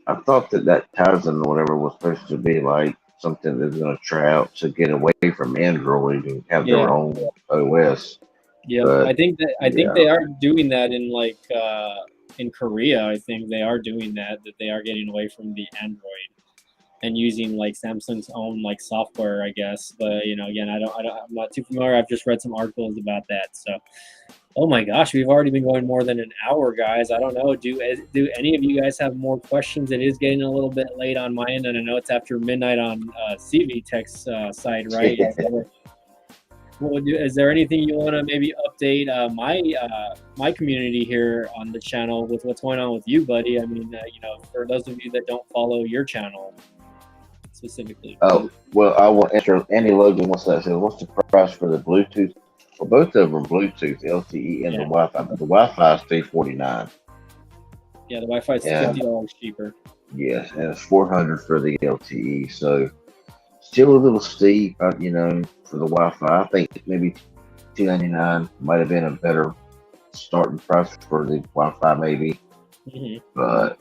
I thought that Tizen or whatever was supposed to be like something that's going to try out to get away from Android and have their own OS. Yeah, I think they are doing that in like in Korea. I think they are doing that they are getting away from the Android and using like Samsung's own like software, I guess. But again, I'm not too familiar. I've just read some articles about that. So, oh my gosh, we've already been going more than an hour, guys. I don't know. Do any of you guys have more questions? It is getting a little bit late on my end, and I know it's after midnight on CV Tech's side, right? Is there anything you want to maybe update my community here on the channel with what's going on with you, buddy? I mean, for those of you that don't follow your channel specifically. Oh, well, I will enter. Andy Logan, what's that? So what's the price for the Bluetooth? Well, both of them are Bluetooth, LTE, and the Wi-Fi. But the Wi-Fi is $349. Yeah, the Wi-Fi is $50 cheaper. Yes, and it's $400 for the LTE. So still a little steep, for the Wi-Fi. I think maybe $299 might have been a better starting price for the Wi-Fi, maybe. But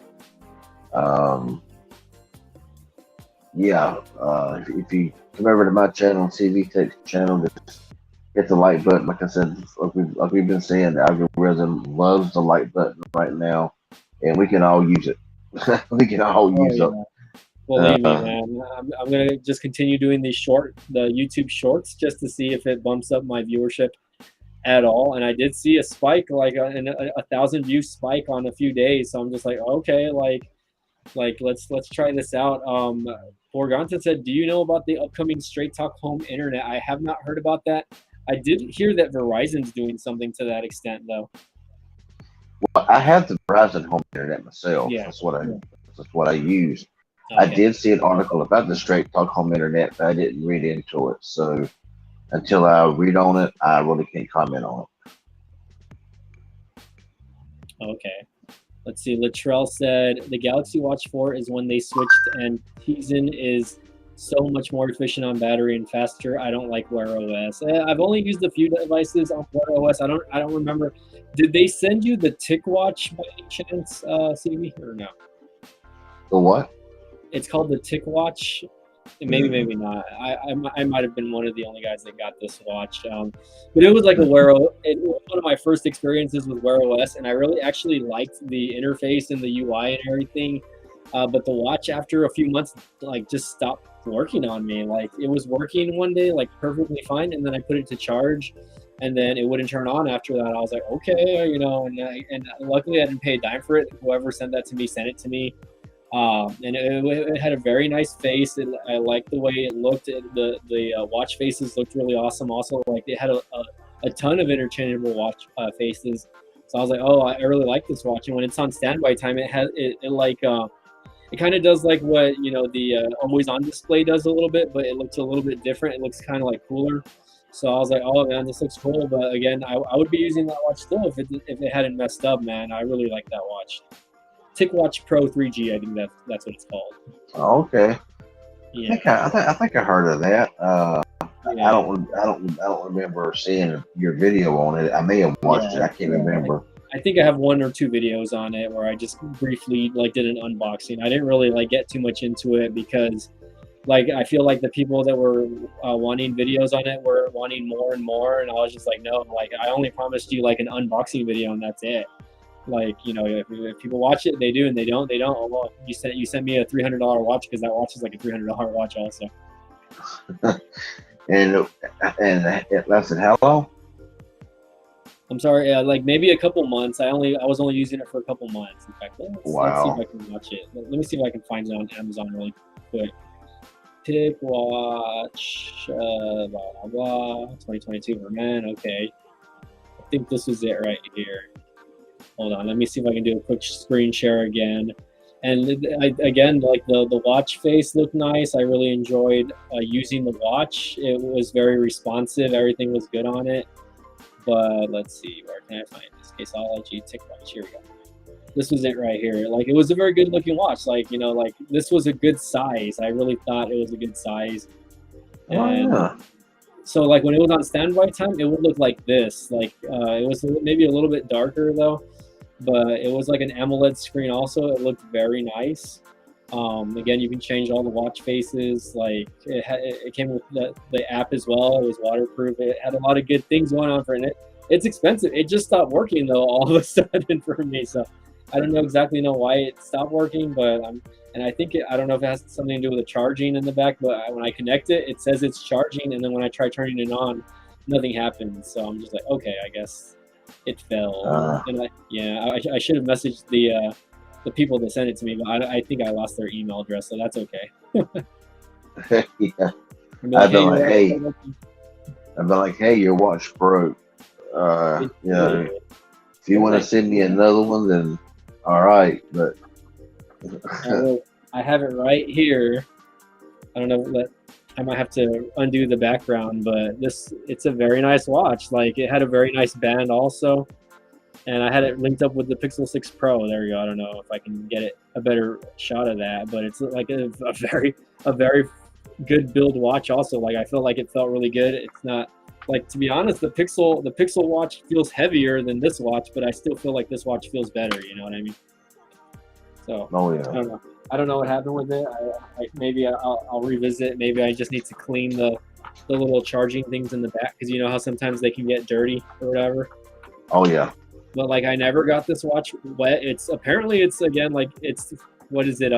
if you come over to my channel, CV Tech's channel, just hit the like button. Like I said, like we've been saying, the algorithm loves the like button right now, and we can all use it. We can all use it. Believe me, man. I'm gonna just continue doing the YouTube Shorts, just to see if it bumps up my viewership at all. And I did see a spike, like a 1,000 view spike on a few days. So I'm just like, okay, like let's try this out. Borganta said, do you know about the upcoming Straight Talk Home Internet? I have not heard about that. I did hear that Verizon's doing something to that extent, though. Well, I have the Verizon Home Internet myself. Yeah. That's what I use. Okay. I did see an article about the Straight Talk Home Internet, but I didn't read into it. So until I read on it, I really can't comment on it. Okay. Let's see. Latrell said the Galaxy Watch 4 is when they switched, and Tizen is so much more efficient on battery and faster. I don't like Wear OS. I've only used a few devices on Wear OS. I don't remember. Did they send you the Tick Watch by any chance, CV, or no? The what? It's called the Tick Watch. Maybe not. I might have been one of the only guys that got this watch. But it was like a Wear OS. It was one of my first experiences with Wear OS, and I really actually liked the interface and the UI and everything. But the watch, after a few months, like just stopped working on me. Like it was working one day like perfectly fine, and then I put it to charge, and then it wouldn't turn on after that. I was like, okay, and luckily I didn't pay a dime for it. Whoever sent that to me sent it to me. And it had a very nice face. I liked the way it looked. The watch faces looked really awesome. Also, like it had a ton of interchangeable watch faces. So I was like, oh, I really like this watch. And when it's on standby time, it has it kind of does like what the always on display does a little bit, but it looks a little bit different. It looks kind of like cooler. So I was like, oh man, this looks cool. But again, I would be using that watch still if it hadn't messed up, man. I really like that watch. TicWatch Pro 3G, I think that's what it's called. Oh, okay. Yeah. I think I heard of that. Yeah. I don't remember seeing your video on it. I may have watched it. I can't remember. I think I have 1 or 2 videos on it where I just briefly did an unboxing. I didn't really get too much into it because I feel like the people that were wanting videos on it were wanting more and more, and I was just like, no, I only promised you an unboxing video and that's it. If people watch it, they do, and they don't, they don't. Oh, well, you sent me a $300 watch because that watch is like a $300 watch also. and it lasted how long? I'm sorry, maybe a couple months. I was only using it for a couple months. In fact, let's see if I can watch it. Let me see if I can find it on Amazon really quick. TicWatch, blah blah blah, 2022 for men. Okay, I think this is it right here. Hold on, let me see if I can do a quick screen share again. And again, the watch face looked nice. I really enjoyed using the watch. It was very responsive. Everything was good on it. But let's see, where can I find this? Caseology, TicWatch. Here we go. This was it right here. It was a very good looking watch. This was a good size. I really thought it was a good size. And so when it was on standby time, it would look like this. It was maybe a little bit darker though, but it was like an AMOLED screen also. It looked very nice. Again, you can change all the watch faces. It came with the app as well. It was waterproof. It had a lot of good things going on for it. It's expensive. It just stopped working though all of a sudden for me. So I don't exactly know why it stopped working, but I think I don't know if it has something to do with the charging in the back. But when I connect it, it says it's charging, and then when I try turning it on, nothing happens. So I'm just like, okay, I guess it fell. And I should have messaged the people that sent it to me, but I think I lost their email address, so that's okay. Yeah. I'd be like, hey, your watch broke. If you want to send me another one, then all right. But I have it right here. I don't know, I might have to undo the background, but it's a very nice watch. It had a very nice band also. And I had it linked up with the Pixel 6 Pro. There you go. I don't know if I can get a better shot of that, but it's a very good build watch also. I feel like it felt really good. It's not to be honest, the Pixel watch feels heavier than this watch, but I still feel like this watch feels better. You know what I mean? So I don't know what happened with it. Maybe I'll revisit. Maybe I just need to clean the little charging things in the back, because you know how sometimes they can get dirty or whatever. Oh yeah. But I never got this watch wet. It's again it's what is it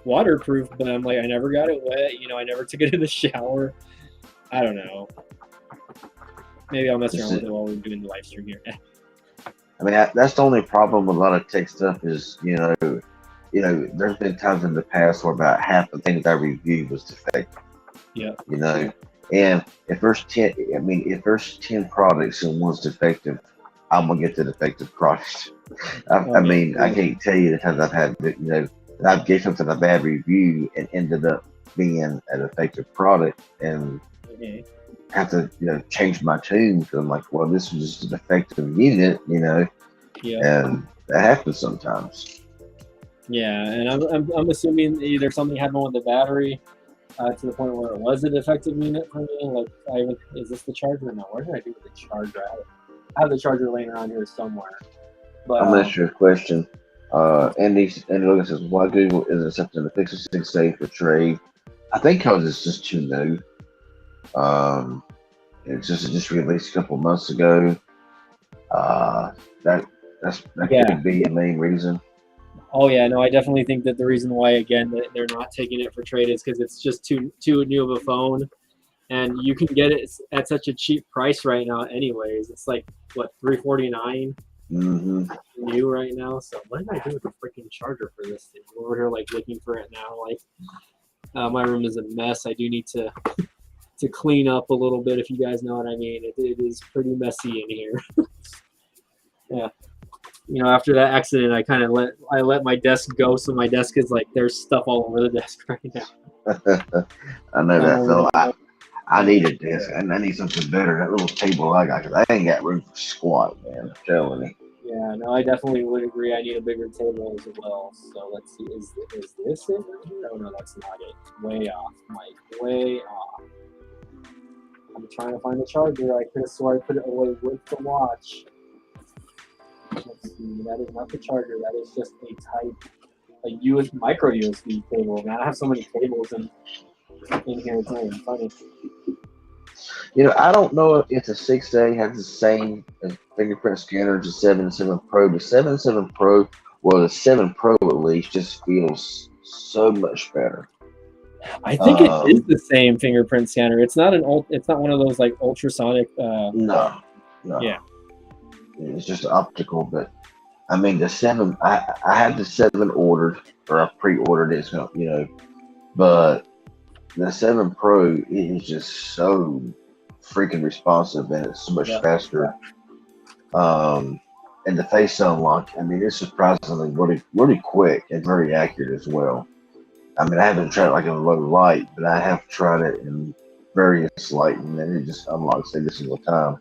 waterproof, but I'm I never got it wet. I never took it in the shower. I don't know. Maybe I'll mess around with it while we're doing the live stream here. I mean, that's the only problem with a lot of tech stuff is there's been times in the past where about half the things I reviewed was defective. Yeah. And if there's 10 products and one's defective, I'm gonna get the defective product. I mean, I can't tell you the times I've had, I've gave something a bad review and ended up being a defective product, and have to, change my tune because I'm like, well, this was just a defective unit, and that happens sometimes. Yeah, and I'm assuming either something happened with the battery to the point where it was a defective unit for me. Is this the charger? No, where did I do with the charger? I have the charger laying around here somewhere. But I'm gonna ask you a question. Andy Logan says, why Google isn't accepting the Pixel 6a for trade? I think because it's just too new. Um, it's just released a couple months ago. Uh, that that Yeah. could be a main reason. Oh yeah, no, I definitely think that the reason why again that they're not taking it for trade is because it's just too new of a phone, and you can get it at such a cheap price right now. Anyways, it's like what $349 Hmm. new right now. So what did I do with the freaking charger for this thing? We're over here like looking for it now. Like my room is a mess. I do need to clean up a little bit if you guys know what I mean. It is pretty messy in here. Yeah. After that accident, I kind of let my desk go, so my desk is like there's stuff all over the desk right now. I know I'm that over fella. here. I need a desk, and I need something better. That little table I got, because I ain't got room for squat, man. I'm telling you. Yeah, no, I definitely would agree. I need a bigger table as well. So let's see. Is this it right here? Oh no, that's not it. Way off, Mike. Way off. I'm trying to find the charger. I could have swore I put it away with the watch. Let's see. That is not the charger. That is just a micro USB cable. Man, I have so many cables in here. It's not even funny. I don't know if the 6A has the same fingerprint scanner as the 7 Pro. The 7 Pro, well, the 7 Pro at least, just feels so much better. I think it is the same fingerprint scanner. It's not it's not one of those like ultrasonic. No. Yeah. It's just optical, but I mean the 7. I had the 7 ordered, or I pre-ordered it. But the 7 Pro is just so freaking responsive, and it's so much faster. And the face unlock, I mean, it's surprisingly really quick and very accurate as well. I mean, I haven't tried it like in a low light, but I have tried it in various light, and then it just unlocks every single time.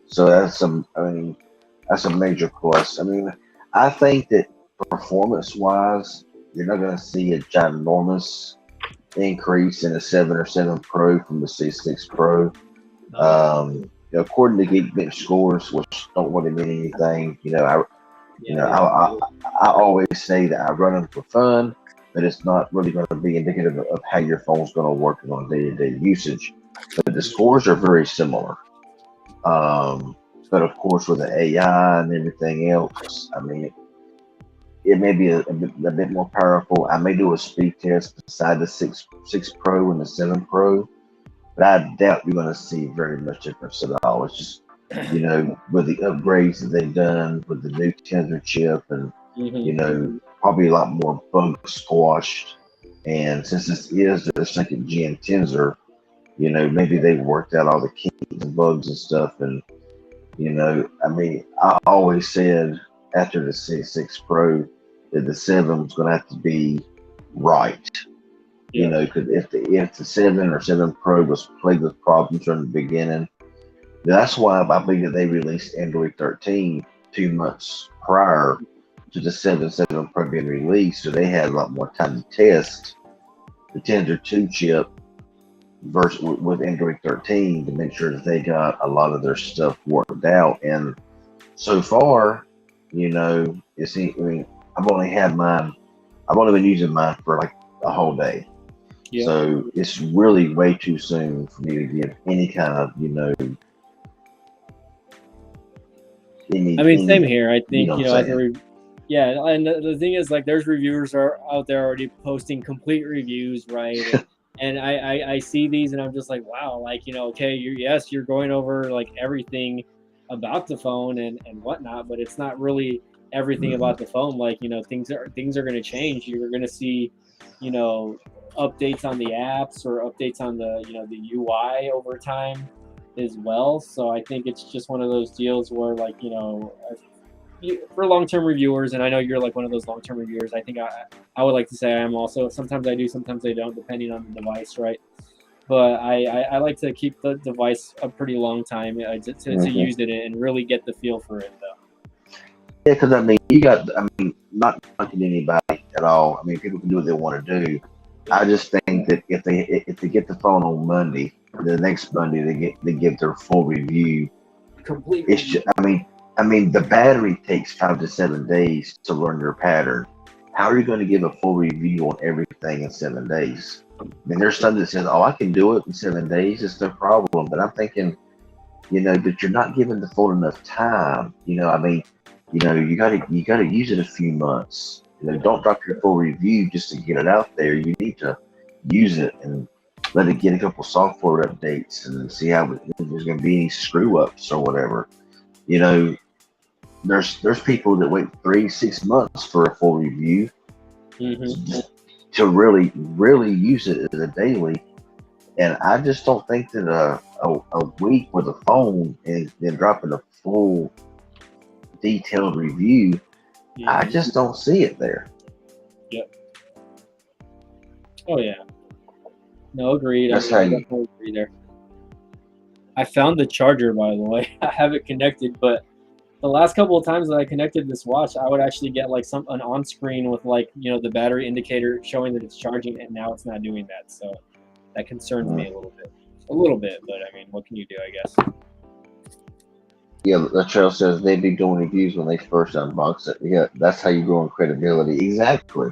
So that's a major plus. I mean, I think that performance-wise, you're not going to see a ginormous increase in a 7 or 7 Pro from the C6 Pro. According to Geekbench scores, which don't really mean anything, I always say that I run them for fun, but it's not really going to be indicative of how your phone's going to work on day-to-day usage. But the scores are very similar. But of course, with the AI and everything else, I mean, it may be a bit more powerful. I may do a speed test beside the 6 Pro and the 7 Pro, but I doubt you're going to see very much difference at all. It's just, with the upgrades that they've done with the new Tensor chip and, probably a lot more bugs squashed. And since this is their second gen Tensor, maybe they worked out all the kinks and bugs and stuff. And, I mean, I always said after the C6 Pro that the 7 was going to have to be right. Because if the 7 or 7 Pro was plagued with problems from the beginning, that's why I believe that they released Android 13 2 months prior to the 7 Pro being released, so they had a lot more time to test the Tensor 2 chip versus with Android 13 to make sure that they got a lot of their stuff worked out. And so far, it's, I mean, I've only been using mine for like a whole day. Yeah. So it's really way too soon for me to give any kind of, same here. I think, yeah, and the thing is, like, there's reviewers are out there already posting complete reviews, right? And I see these, and I'm just like, wow, like, okay, you're going over like everything about the phone and whatnot, but it's not really everything about the phone. Like, things are going to change. You're going to see, updates on the apps or updates on the the UI over time as well. So I think it's just one of those deals where, like, for long-term reviewers, and I know you're like one of those long-term reviewers, I think I would like to say I am also. Sometimes I do, sometimes I don't, depending on the device, right? But I like to keep the device a pretty long time to use it and really get the feel for it, though. Yeah, because I mean, not knocking anybody at all. I mean, people can do what they want to do. I just think that if they get the phone on Monday, the next Monday they give their full review. Completely. It's just, I mean, the battery takes 5 to 7 days to learn your pattern. How are you going to give a full review on everything in 7 days? And there's some that says, "Oh, I can do it in 7 days. It's no problem." But I'm thinking, that you're not giving the phone enough time. I mean, you gotta use it a few months. Don't drop your full review just to get it out there. You need to use it and let it get a couple software updates and see how if there's going to be any screw ups or whatever. There's people that wait 3-6 months for a full review to really use it as a daily. And I just don't think that a week with a phone and then dropping a full detailed review, I just don't see it there. Yep. Oh yeah. No, agreed. That's I definitely agree there. I found the charger, by the way. I have it connected, but the last couple of times that I connected this watch, I would actually get like an on screen with the battery indicator showing that it's charging, and now it's not doing that. So that concerns me a little bit. But I mean, what can you do? I guess. Yeah, Latrell says they'd be doing reviews when they first unbox it. Yeah, that's how you grow in credibility. Exactly.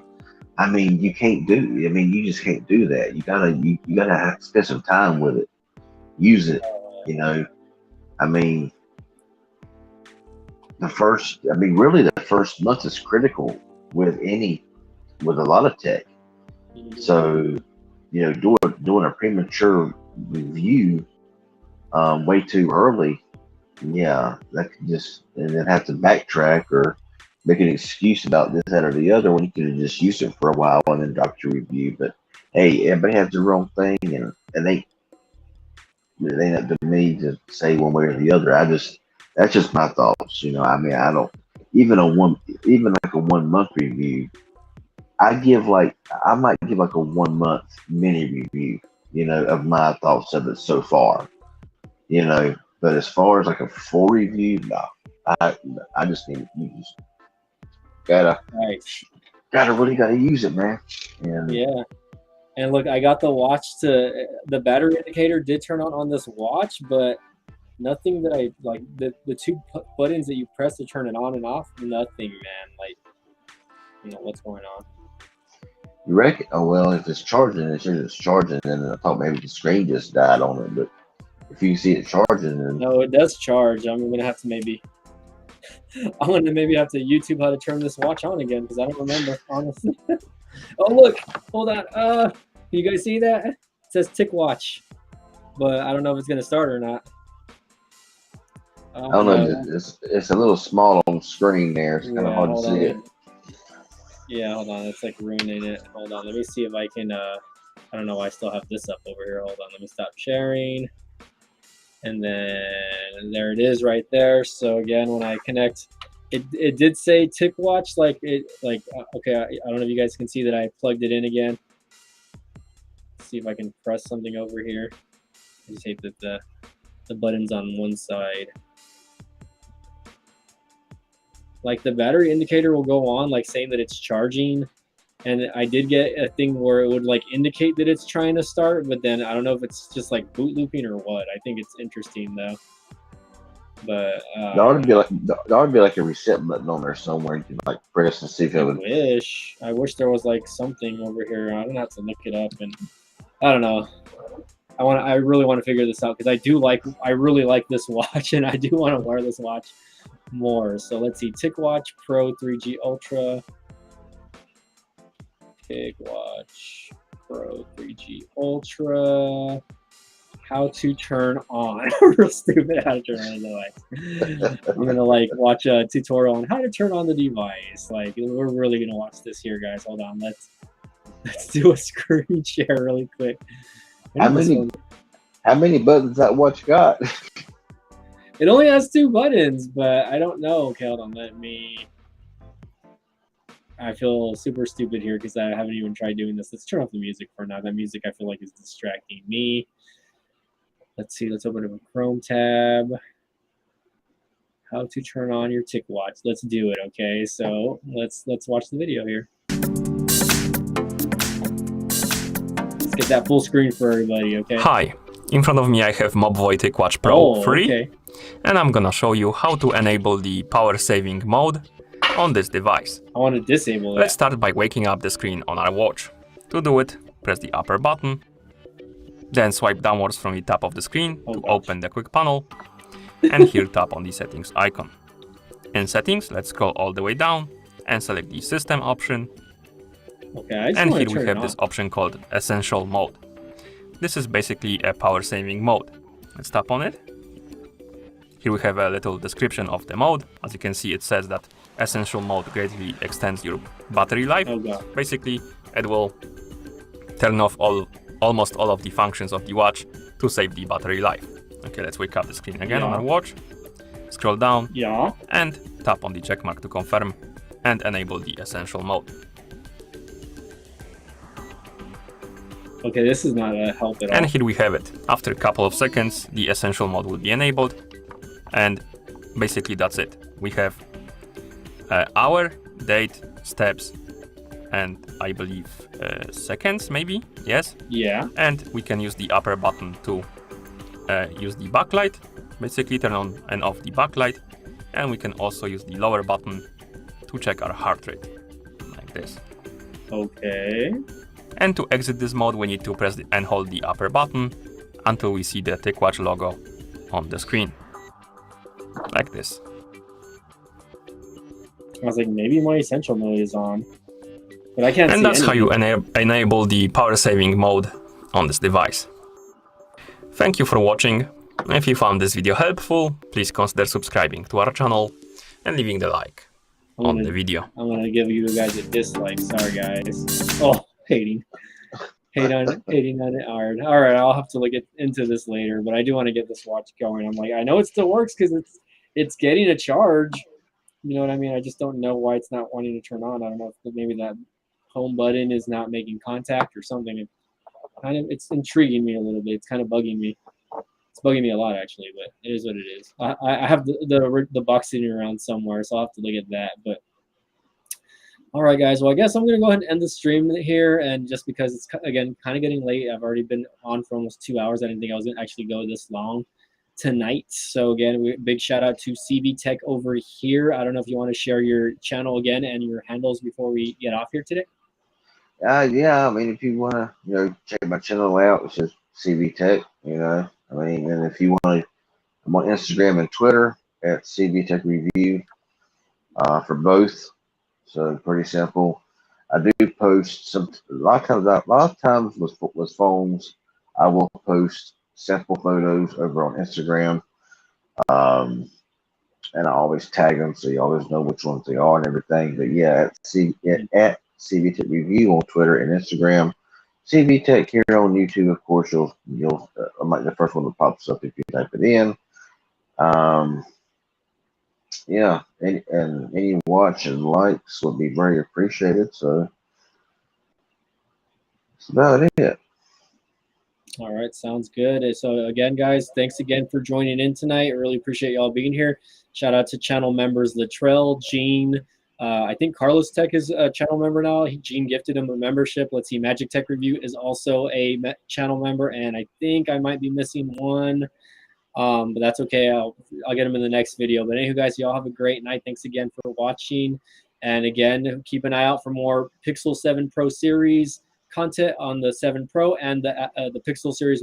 I mean, you just can't do that. You gotta have to spend some time with it. Use it. I mean, really the first month is critical with a lot of tech. So, doing a premature review way too early, yeah, that could and then have to backtrack or make an excuse about this, that, or the other when you could have just used it for a while and then dropped your review. But hey, everybody has their own thing, and they ain't up to me to say one way or the other. That's just my thoughts. I mean, I don't even like a 1 month review. I might give like a 1 month mini review, of my thoughts of it so far, but as far as like a full review, no, I just think you just gotta use it, man. And yeah. And look, I got the watch the battery indicator did turn on this watch, but nothing that I like the two buttons that you press to turn it on and off, nothing, man. Like, what's going on? You reckon? Oh well, if it's charging, it's charging, and I thought maybe the screen just died on it. But if you see it charging, then no, it does charge. I'm gonna have to maybe YouTube how to turn this watch on again because I don't remember honestly. Oh look, hold on. Can you guys see that? It says tick watch, but I don't know if it's gonna start or not. I don't know. It's a little small on the screen there. It's kind of hard to see it. Yeah, hold on. It's like ruining it. Hold on. Let me see if I can. I don't know why I still have this up over here. Hold on. Let me stop sharing. And then there it is right there. So again, when I connect, it did say tick watch. Okay. I don't know if you guys can see that I plugged it in again. Let's see if I can press something over here. I just hate that the button's on one side. Like the battery indicator will go on like saying that it's charging, and I did get a thing where it would like indicate that it's trying to start, but then I don't know if it's just like boot looping or what. I think it's interesting though. But there ought to be like a reset button on there somewhere you can like press and see if it would. I wish there was like something over here. I don't have to look it up, and I don't know. I really want to figure this out because I really like this watch, and I do want to wear this watch more. So let's see, TicWatch Pro 3G Ultra. TicWatch Pro 3G Ultra. How to turn on. Real stupid how to turn on the device. I'm gonna watch a tutorial on how to turn on the device. Like we're really gonna watch this here, guys. Hold on, let's do a screen share really quick. How many buttons that watch got? It only has 2 buttons, but I don't know. Okay, hold on. I feel super stupid here because I haven't even tried doing this. Let's turn off the music for now. That music I feel like is distracting me. Let's see. Let's open up a Chrome tab. How to turn on your TicWatch. Let's do it. Okay, so let's watch the video here. Let's get that full screen for everybody. Okay. Hi. In front of me I have Mobvoi TicWatch Pro 3, okay. And I'm gonna show you how to enable the power saving mode on this device. I want to disable it. Let's start by waking up the screen on our watch. To do it, press the upper button, then swipe downwards from the top of the screen to open the quick panel, and here tap on the settings icon. In settings, let's scroll all the way down and select the system option. Okay, and here we have this option called Essential Mode. This is basically a power saving mode. Let's tap on it. Here we have a little description of the mode. As you can see, it says that Essential Mode greatly extends your battery life. Basically, it will turn off almost all of the functions of the watch to save the battery life. Okay, let's wake up the screen again on our watch. Scroll down and tap on the check mark to confirm and enable the Essential Mode. Okay, this is not a help at all. And here we have it. After a couple of seconds, the Essential Mode will be enabled. And basically that's it. We have hour, date, steps, and I believe seconds maybe, yes? Yeah. And we can use the upper button to use the backlight, basically turn on and off the backlight. And we can also use the lower button to check our heart rate, like this. Okay. And to exit this mode, we need to press and hold the upper button until we see the TicWatch logo on the screen, like this. I was like, maybe my Essential Mode is on, but I can't see And that's how anything. you enable the power saving mode on this device. Thank you for watching. If you found this video helpful, please consider subscribing to our channel and leaving the like on the video. I'm gonna give you guys a dislike. Sorry, guys. Oh, hating on it hard. All right, I'll have to look into this later, but I do want to get this watch going. I'm like, I know it still works because it's getting a charge. You know what I mean? I just don't know why it's not wanting to turn on. I don't know if maybe that home button is not making contact or something. It's intriguing me a little bit. It's kind of bugging me. It's bugging me a lot, actually, but it is what it is. I have the box sitting around somewhere, so I'll have to look at that. But all right, guys. Well, I guess I'm going to go ahead and end the stream here. And just because it's, again, kind of getting late, I've already been on for almost 2 hours. I didn't think I was going to actually go this long tonight. So, again, big shout out to CV Tech over here. I don't know if you want to share your channel again and your handles before we get off here today. Yeah, I mean, if you want to, check my channel out, it's just CV Tech, I mean, and if you want to, I'm on Instagram and Twitter at CV Tech Review for both. So pretty simple. I do post a lot of times with phones. I will post sample photos over on Instagram, and I always tag them so you always know which ones they are and everything. But yeah, at CV Tech Review on Twitter and Instagram. CV Tech here on YouTube, of course. You'll I'm like the first one that pops up if you type it in. Yeah, and any watch and likes would be very appreciated. So that's about it. All right, sounds good. So again, guys, thanks again for joining in tonight. I really appreciate y'all being here. Shout out to channel members Latrell, Gene. I think Carlos Tech is a channel member now. Gene gifted him a membership. Let's see, Magic Tech Review is also a channel member, and I think I might be missing one. But that's okay. I'll get them in the next video. But anyway, guys, y'all have a great night. Thanks again for watching. And again, keep an eye out for more Pixel 7 Pro series content on the 7 Pro and the Pixel series